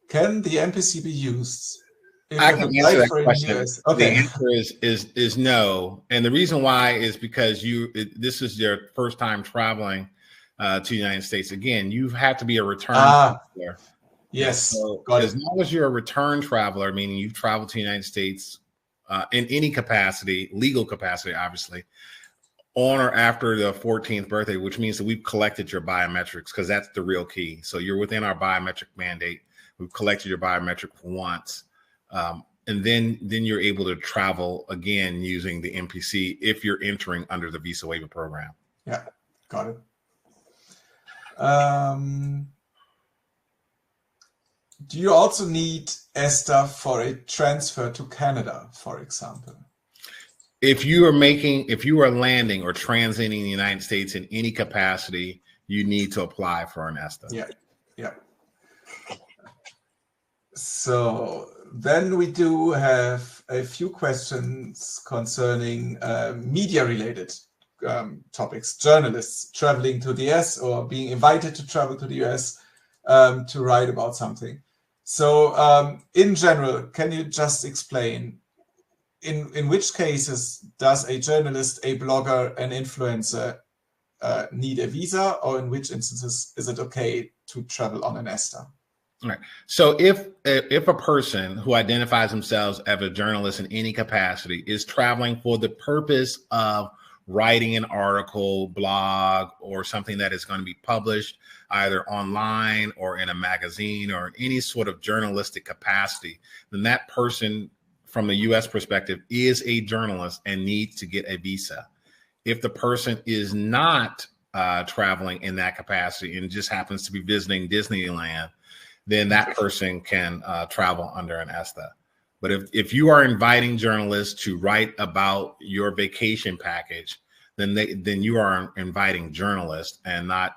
Can the MPC be used? I can answer that question. Okay. The answer is no, and the reason why is because this is your first time traveling to the United States. Again, you have to be a return traveler. Yes. So as long as you're a return traveler, meaning you've traveled to the United States in any capacity, legal capacity, obviously, on or after the 14th birthday, which means that we've collected your biometrics, because that's the real key. So you're within our biometric mandate. We've collected your biometric once. And then you're able to travel again using the MPC if you're entering under the visa waiver program. Yeah, got it. Do you also need ESTA for a transfer to Canada, for example? If you are landing or transiting the United States in any capacity, you need to apply for an ESTA. Yeah. So then we do have a few questions concerning media-related topics. Journalists traveling to the US or being invited to travel to the US to write about something. So in general, can you just explain in which cases does a journalist, a blogger, an influencer need a visa, or in which instances is it okay to travel on an ESTA? All right. So if a person who identifies themselves as a journalist in any capacity is traveling for the purpose of writing an article, blog, or something that is going to be published either online or in a magazine or in any sort of journalistic capacity, then that person from the U.S. perspective is a journalist and needs to get a visa. If the person is not traveling in that capacity and just happens to be visiting Disneyland, then that person can travel under an ESTA. But if you are inviting journalists to write about your vacation package, then you are inviting journalists and not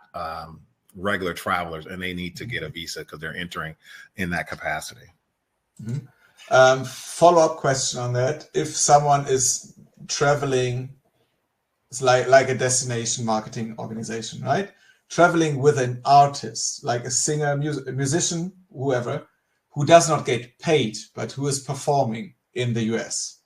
regular travelers, and they need to get a visa because they're entering in that capacity. Follow-up question on that. If someone is traveling, it's like a destination marketing organization, right? Traveling with an artist, like a singer, a musician, whoever, who does not get paid, but who is performing in the US.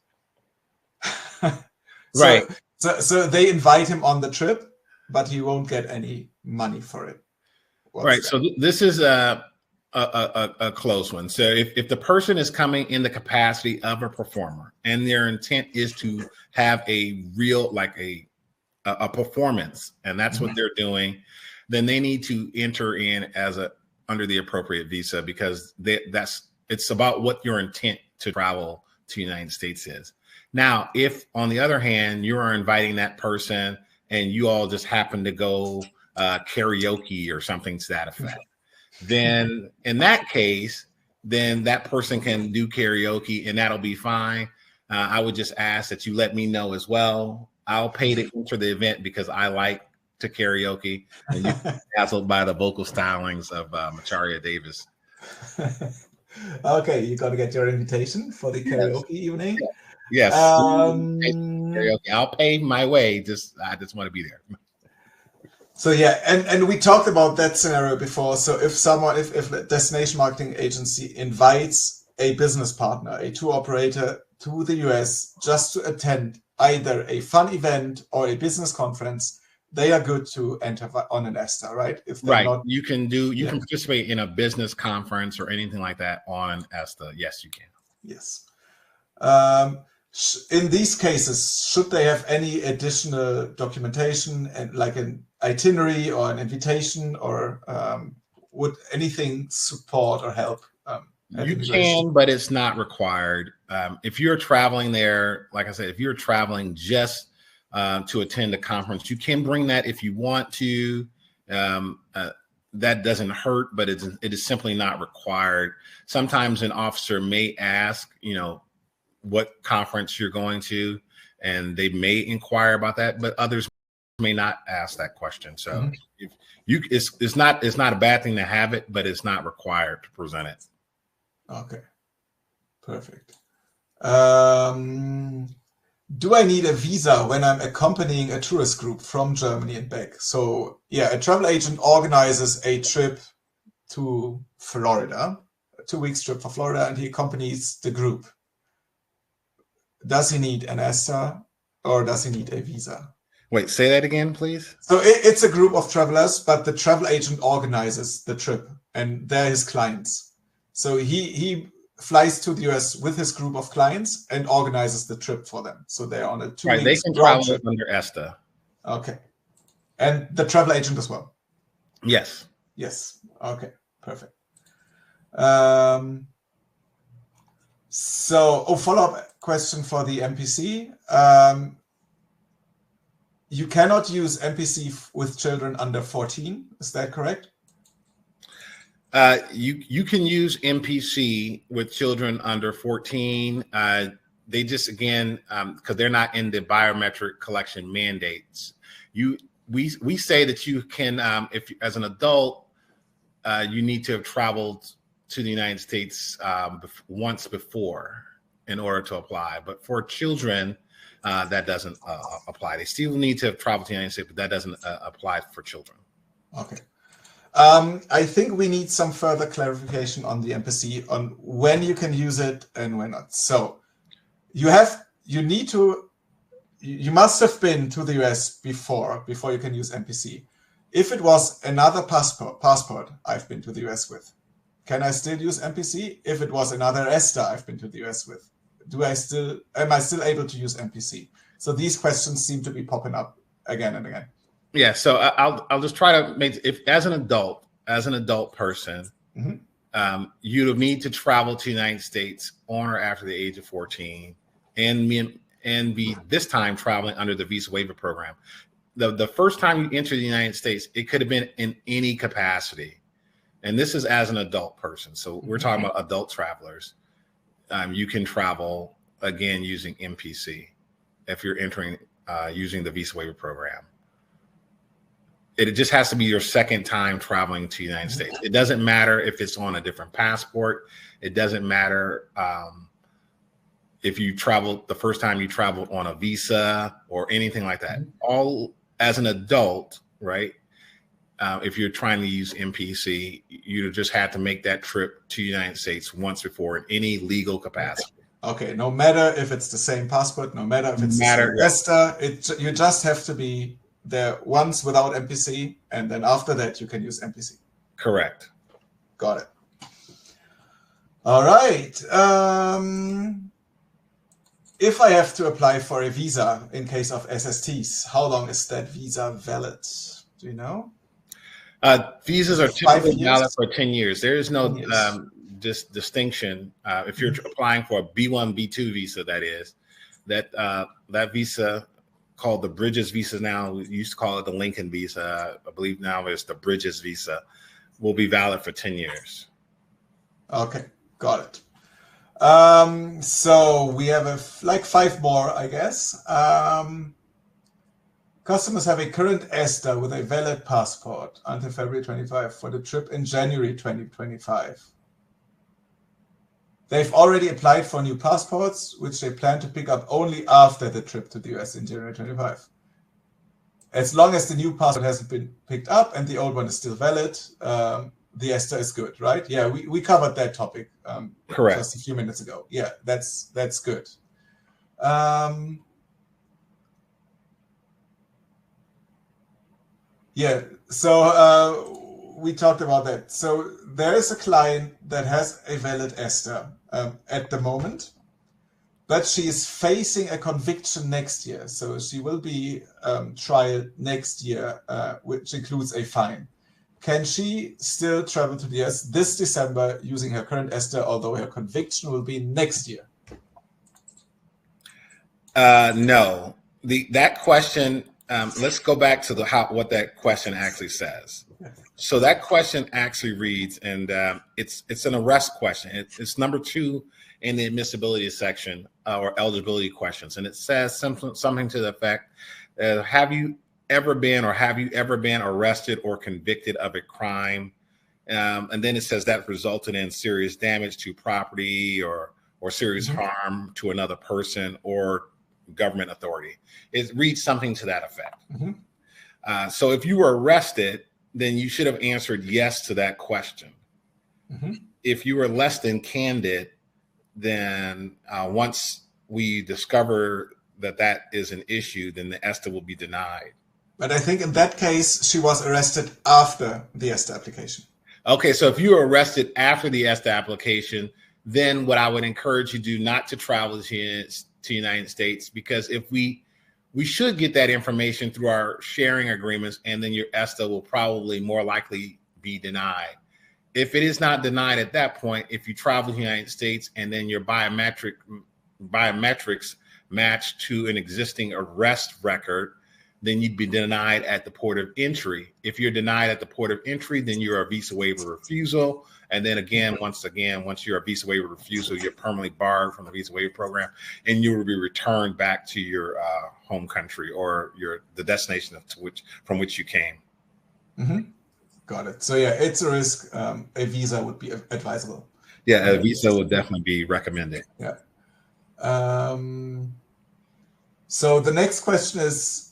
Right. So they invite him on the trip, but he won't get any money for it. Right. So this is a close one. So if the person is coming in the capacity of a performer and their intent is to have a real, like a performance, and that's what they're doing, then they need to enter in as under the appropriate visa, because it's about what your intent to travel to the United States is. Now, if on the other hand, you are inviting that person and you all just happen to go karaoke or something to that effect, then in that case, then that person can do karaoke and that'll be fine. I would just ask that you let me know as well. I'll pay to enter the event because I like to karaoke, and you dazzled by the vocal stylings of Macharia Davis. Okay, you got to get your invitation for the karaoke evening. Yes. Karaoke. I'll pay my way. I just want to be there. So yeah, and we talked about that scenario before. So if a destination marketing agency invites a business partner, a tour operator to the US just to attend either a fun event or a business conference, they are good to enter on an ESTA, right? If they're not, you can participate in a business conference or anything like that on an ESTA. Yes, you can. Yes. In these cases, should they have any additional documentation, and like an itinerary or an invitation, or would anything support or help? You can, but it's not required. If you're traveling there, like I said, if you're traveling just to attend a conference, you can bring that if you want to. That doesn't hurt, but it is simply not required. Sometimes an officer may ask, what conference you're going to, and they may inquire about that, but others may not ask that question. So it's not a bad thing to have it, but it's not required to present it. Okay, perfect. Do I need a visa when I'm accompanying a tourist group from Germany and back? So yeah, a travel agent organizes a trip to Florida, a 2 weeks trip for Florida, and he accompanies the group. Does he need an ESTA or does he need a visa? Wait, say that again, please. So it's a group of travelers, but the travel agent organizes the trip and they're his clients. So he flies to the US with his group of clients and organizes the trip for them. So they're on a 2 weeks. They can travel under ESTA. Okay. And the travel agent as well? Yes. Yes. Okay. Perfect. Follow-up question for the MPC. You cannot use MPC with children under 14. Is that correct? You can use MPC with children under 14. They just, again, because they're not in the biometric collection mandates. We say that you can, if as an adult, you need to have traveled to the United States once before in order to apply. But for children, that doesn't apply. They still need to have traveled to the United States, but that doesn't apply for children. Okay. I think we need some further clarification on the MPC on when you can use it and when not. So you must have been to the US before you can use MPC. If it was another passport I've been to the US with, can I still use MPC? If it was another ESTA I've been to the US with, am I still able to use MPC? So these questions seem to be popping up again and again. Yeah, so I'll just try to make, if as an adult person, you would need to travel to the United States on or after the age of 14, and be this time traveling under the visa waiver program. The first time you enter the United States, it could have been in any capacity, and this is as an adult person. So we're talking about adult travelers. You can travel again using MPC if you're entering using the visa waiver program. It just has to be your second time traveling to the United States. It doesn't matter if it's on a different passport. It doesn't matter if you traveled the first time you traveled on a visa or anything like that. All as an adult, right? If you're trying to use MPC, you just had to make that trip to the United States once before in any legal capacity. Okay, no matter if it's the same passport, no matter if it's the same ESTA, you just have to be there once without MPC, and then after that you can use MPC. Correct. Got it. All right. If I have to apply for a visa in case of SSTs, how long is that visa valid? Do you know? Visas are typically valid for 10 years. There is no distinction. If you're applying for a B1, B2 visa, that is, that visa called the Bridges visa now, we used to call it the Lincoln visa. I believe now it's the Bridges visa, will be valid for 10 years. Okay, got it. So we have like 5 more, I guess. Customers have a current ESTA with a valid passport until February 25 for the trip in January 2025. They've already applied for new passports, which they plan to pick up only after the trip to the US in January 25. As long as the new passport hasn't been picked up and the old one is still valid, the ESTA is good, right? Yeah, we covered that topic correct just a few minutes ago. Yeah, that's good. Yeah, so we talked about that. So there is a client that has a valid ESTA at the moment, but she is facing a conviction next year. So she will be tried next year, which includes a fine. Can she still travel to the US this December using her current ESTA, although her conviction will be next year? No. That question, let's go back to what that question actually says. So that question actually reads, and it's an arrest question. It's number 2 in the admissibility section or eligibility questions. And it says something to the effect, have you ever been arrested or convicted of a crime? And then it says that resulted in serious damage to property or serious harm to another person or government authority. It reads something to that effect. So if you were arrested, then you should have answered yes to that question. If you were less than candid, then once we discover that is an issue, then the ESTA will be denied. But I think in that case, she was arrested after the ESTA application. Okay, so if you were arrested after the ESTA application, then what I would encourage you to do not to travel to the United States, because if we should get that information through our sharing agreements, and then your ESTA will probably more likely be denied. If it is not denied at that point, if you travel to the United States and then your biometrics match to an existing arrest record, then you'd be denied at the port of entry. If you're denied at the port of entry, then you're a visa waiver refusal. And then once you're a visa waiver refusal, you're permanently barred from the visa waiver program, and you will be returned back to your home country or the destination from which you came. Got it. So yeah, it's a risk. A visa would be advisable. Yeah, a visa would definitely be recommended. Yeah. So the next question is,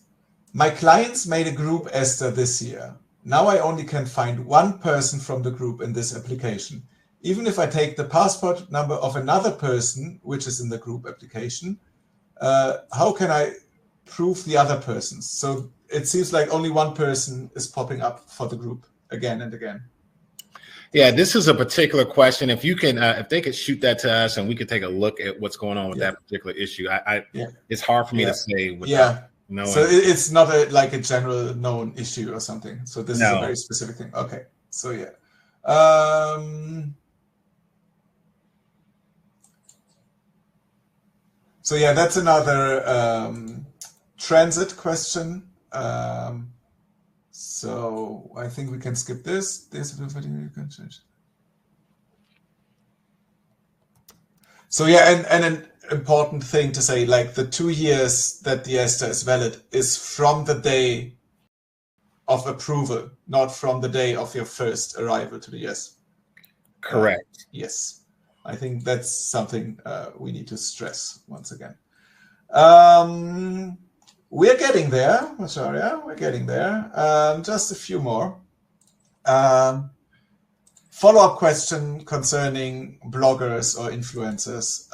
my clients made a group ESTA this year. Now I only can find one person from the group in this application. Even if I take the passport number of another person, which is in the group application, how can I prove the other persons? So it seems like only one person is popping up for the group again and again. Yeah, this is a particular question. If you can, if they could shoot that to us and we could take a look at what's going on with that particular issue. It's hard for me to say without knowing. So it's not like a general known issue or something. So this is a very specific thing. Okay, so yeah. So yeah, that's another transit question. So I think we can skip this. So yeah, and an important thing to say, like the 2 years that the ESTA is valid is from the day of approval, not from the day of your first arrival to the US. Correct. Yes. I think that's something we need to stress once again. We're getting there, Macharia. We're getting there. Just a few more. Follow-up question concerning bloggers or influencers.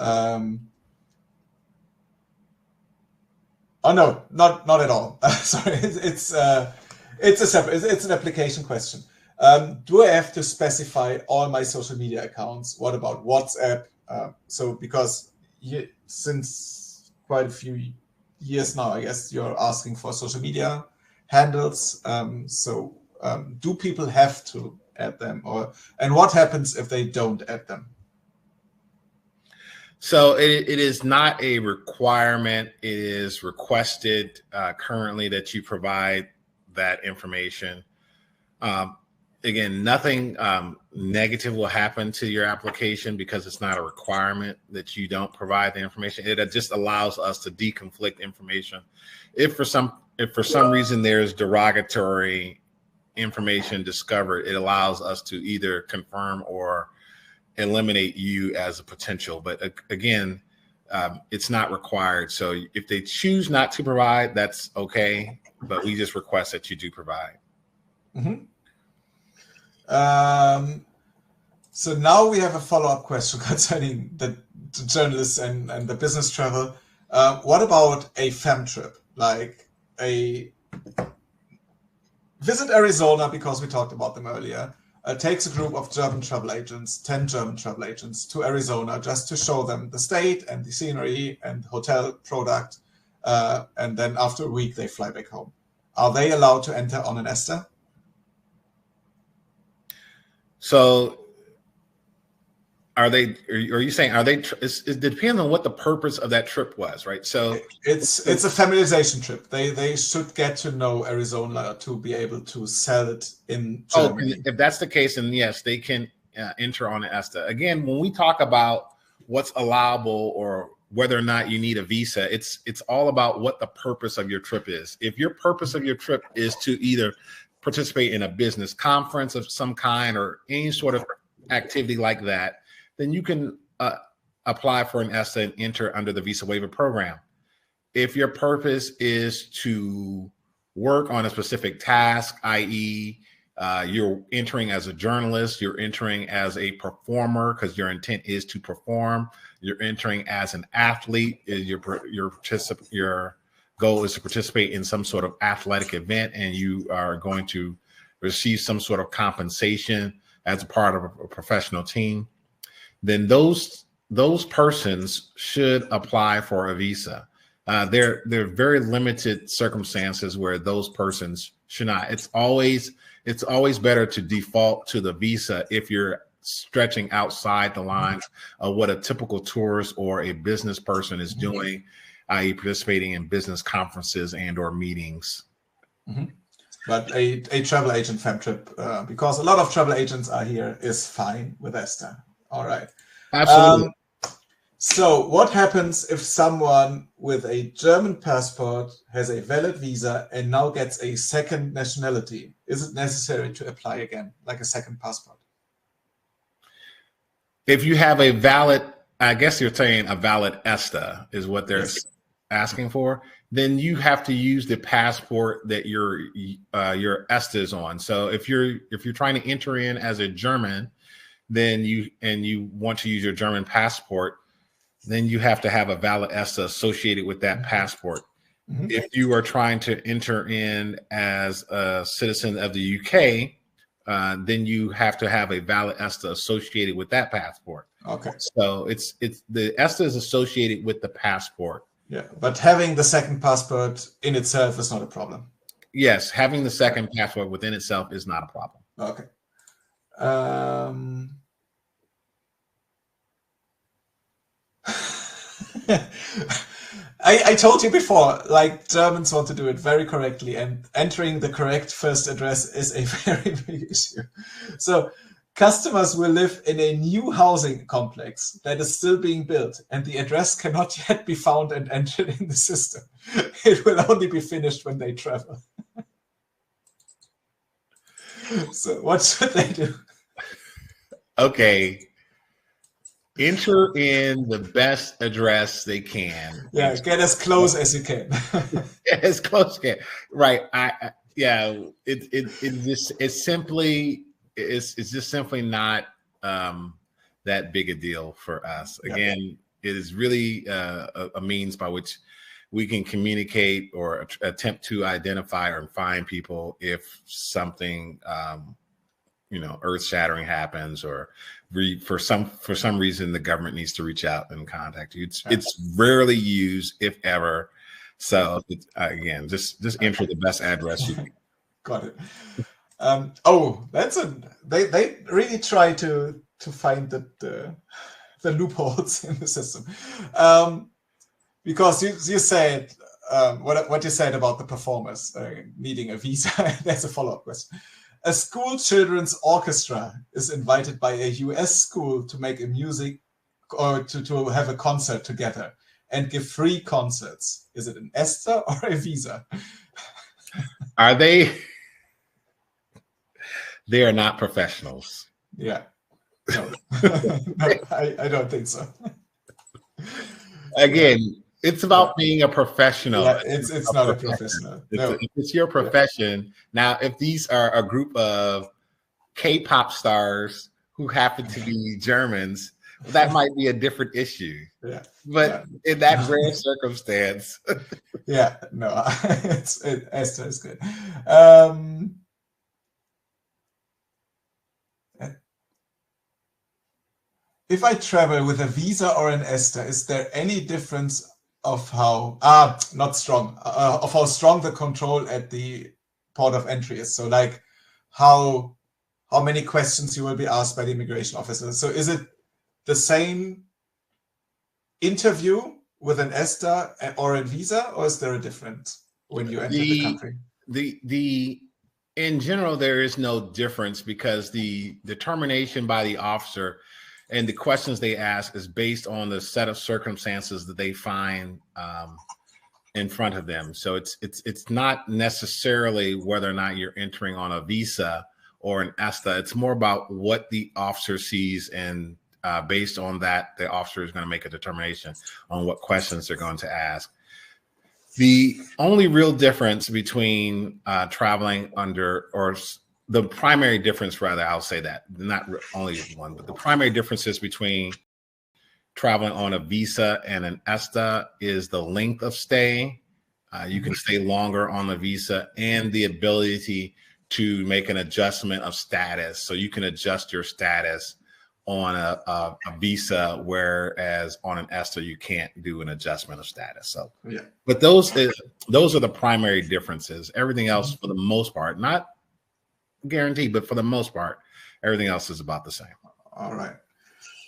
Oh no, not at all. Sorry, it's an application question. Do I have to specify all my social media accounts? What about WhatsApp? So because since quite a few years now, I guess you're asking for social media handles. Do people have to add them, and what happens if they don't add them? So it is not a requirement. It is requested currently that you provide that information. Again, nothing negative will happen to your application because it's not a requirement that you don't provide the information. It just allows us to deconflict information. If for some reason there's derogatory information discovered, it allows us to either confirm or eliminate you as a potential. But again, it's not required. So if they choose not to provide, that's okay. But we just request that you do provide. Mm-hmm. So now we have a follow-up question concerning the journalists and the business travel. What about a fam trip, like a visit Arizona, because we talked about them earlier, takes a group of German travel agents, 10 German travel agents, to Arizona just to show them the state and the scenery and hotel product, and then after a week they fly back home. Are they allowed to enter on an ESTA? So are you saying, it depends on what the purpose of that trip was, right? So it's a familiarization trip. They should get to know Arizona to be able to sell it in Germany. If that's the case, then yes, they can enter on the ESTA. Again, when we talk about what's allowable or whether or not you need a visa, it's all about what the purpose of your trip is. If your purpose of your trip is to either participate in a business conference of some kind or any sort of activity like that, then you can apply for an ESTA and enter under the visa waiver program. If your purpose is to work on a specific task, i.e., you're entering as a journalist, you're entering as a performer because your intent is to perform, you're entering as an athlete, your goal is to participate in some sort of athletic event, and you are going to receive some sort of compensation as a part of a professional team, then those persons should apply for a visa. There are very limited circumstances where those persons should not. It's always better to default to the visa if you're stretching outside the lines of what a typical tourist or a business person is doing, i.e. participating in business conferences and or meetings. Mm-hmm. But a travel agent fam trip, because a lot of travel agents are here, is fine with ESTA. All right. Absolutely. So what happens if someone with a German passport has a valid visa and now gets a second nationality? Is it necessary to apply again, like a second passport? If you have a valid, I guess you're saying a valid ESTA is what they're asking for, then you have to use the passport that your ESTA is on. So if you're trying to enter in as a German, then you want to use your German passport, then you have to have a valid ESTA associated with that passport. Mm-hmm. If you are trying to enter in as a citizen of the UK, then you have to have a valid ESTA associated with that passport. Okay. So it's the ESTA is associated with the passport. Yeah, but having the second passport in itself is not a problem. Yes, having the second passport within itself is not a problem. Okay. I told you before, like, Germans want to do it very correctly, and entering the correct first address is a very big issue. So customers will live in a new housing complex that is still being built, and the address cannot yet be found and entered in the system. It will only be finished when they travel. So what should they do? Okay. Enter in the best address they can. Yeah, get as close as you can. As close as you can. Right. It's just simply not that big a deal for us. Again, it is really a means by which we can communicate or attempt to identify or find people if something earth-shattering happens, or for some reason the government needs to reach out and contact you. It's rarely used, if ever. So again, just enter the best address you can. Got it. They really try to find the loopholes in the system, because you said what you said about the performers needing a visa. There's a follow-up question. A school children's orchestra is invited by a U.S. school to make a music or to have a concert together and give free concerts. Is it an ESTA or a visa? Are they? They are not professionals. Yeah. No, I don't think so. Again, it's about being a professional. Yeah, it's not a professional. No. It's your profession. Now, if these are a group of K-pop stars who happen to be Germans, that might be a different issue. Yeah. But in that rare circumstance. Yeah, no, ESTA is good. If I travel with a visa or an ESTA, is there any difference of how of how strong the control at the port of entry is? So like how many questions you will be asked by the immigration officer. So is it the same interview with an ESTA or a visa, or is there a difference when you enter the country? In general, there is no difference, because the determination by the officer and the questions they ask is based on the set of circumstances that they find in front of them. So it's not necessarily whether or not you're entering on a visa or an ESTA. It's more about what the officer sees, and based on that, the officer is going to make a determination on what questions they're going to ask. The only real difference between traveling under, or the primary difference, rather, I'll say that, not only one, but the primary differences between traveling on a visa and an ESTA is the length of stay. You can stay longer on the visa, and the ability to make an adjustment of status. So you can adjust your status on a visa, whereas on an ESTA you can't do an adjustment of status. So, yeah. But those are the primary differences. Everything else, for the most part, not guaranteed, but for the most part, everything else is about the same. All right.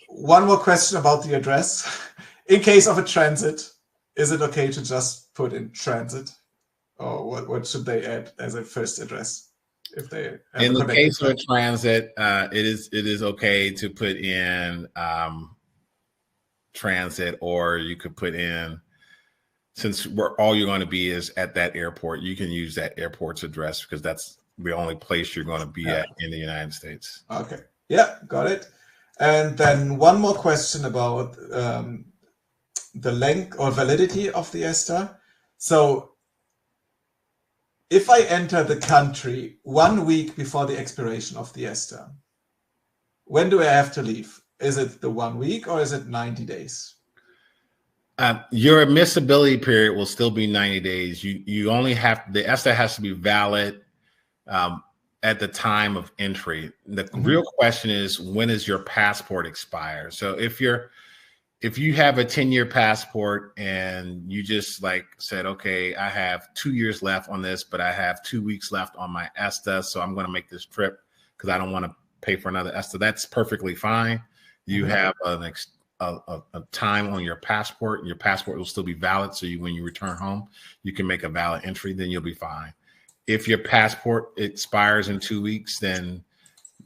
One more question about the address. In case of a transit, is it okay to just put in transit, or what should they add as a first address? If they in the case of a transit, it is okay to put in transit, or you could put in, since all you're going to be is at that airport, you can use that airport's address, because that's the only place you're going to be at in the United States. Okay. Yeah, got it. And then one more question about the length or validity of the ESTA. So if I enter the country 1 week before the expiration of the ESTA, when do I have to leave? Is it the 1 week, or is it 90 days? Your admissibility period will still be 90 days. You only have, the ESTA has to be valid at the time of entry. The real question is, when is your passport expire? So if you have a 10-year passport and you just like said, okay, I have 2 years left on this, but I have 2 weeks left on my ESTA, so I'm going to make this trip because I don't want to pay for another ESTA, that's perfectly fine. You have a time on your passport, and your passport will still be valid. So when you return home, you can make a valid entry, then you'll be fine. If your passport expires in 2 weeks, then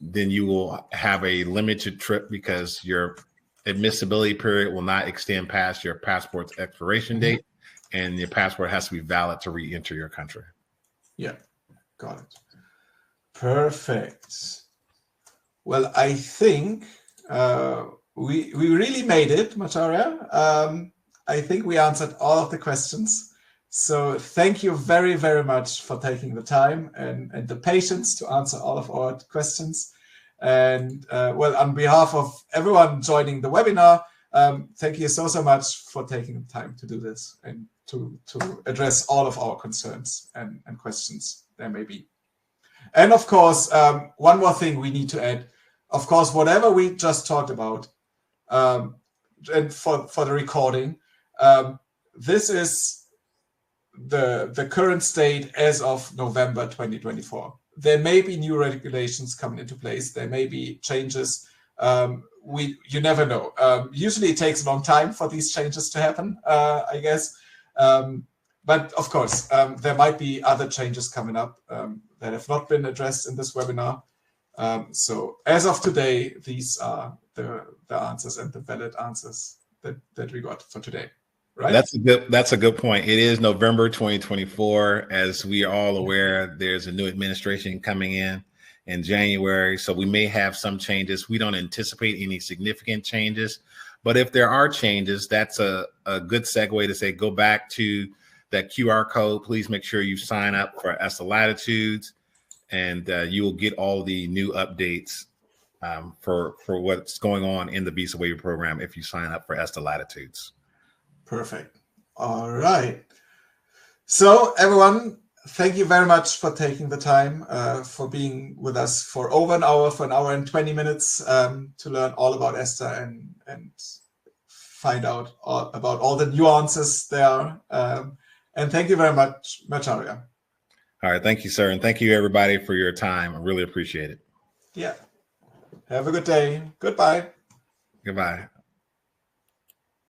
you will have a limited trip, because your admissibility period will not extend past your passport's expiration date, and your passport has to be valid to re-enter your country. Yeah, got it. Perfect. Well, I think we really made it, Macharia. I think we answered all of the questions. So thank you very, very much for taking the time and the patience to answer all of our questions. And well, on behalf of everyone joining the webinar, thank you so much for taking the time to do this and to address all of our concerns and questions there may be. And of course, one more thing we need to add. Of course, whatever we just talked about, and for the recording, this is the current state as of November 2024. There may be new regulations coming into place. There may be changes. You never know. Usually it takes a long time for these changes to happen, I guess. But of course, there might be other changes coming up that have not been addressed in this webinar. So as of today, these are the answers and the valid answers that we got for today. Right? That's a good point. It is November 2024. As we are all aware, there's a new administration coming in January. So we may have some changes. We don't anticipate any significant changes. But if there are changes, that's a good segue to say, go back to that QR code. Please make sure you sign up for ESTA Latitudes, and you will get all the new updates for what's going on in the visa waiver program if you sign up for ESTA Latitudes. Perfect. All right. So everyone, thank you very much for taking the time, for being with us for over an hour, for an hour and 20 minutes to learn all about ESTA and find out about all the nuances there. And thank you very much, Macharia. All right. Thank you, sir. And thank you, everybody, for your time. I really appreciate it. Yeah. Have a good day. Goodbye. Goodbye.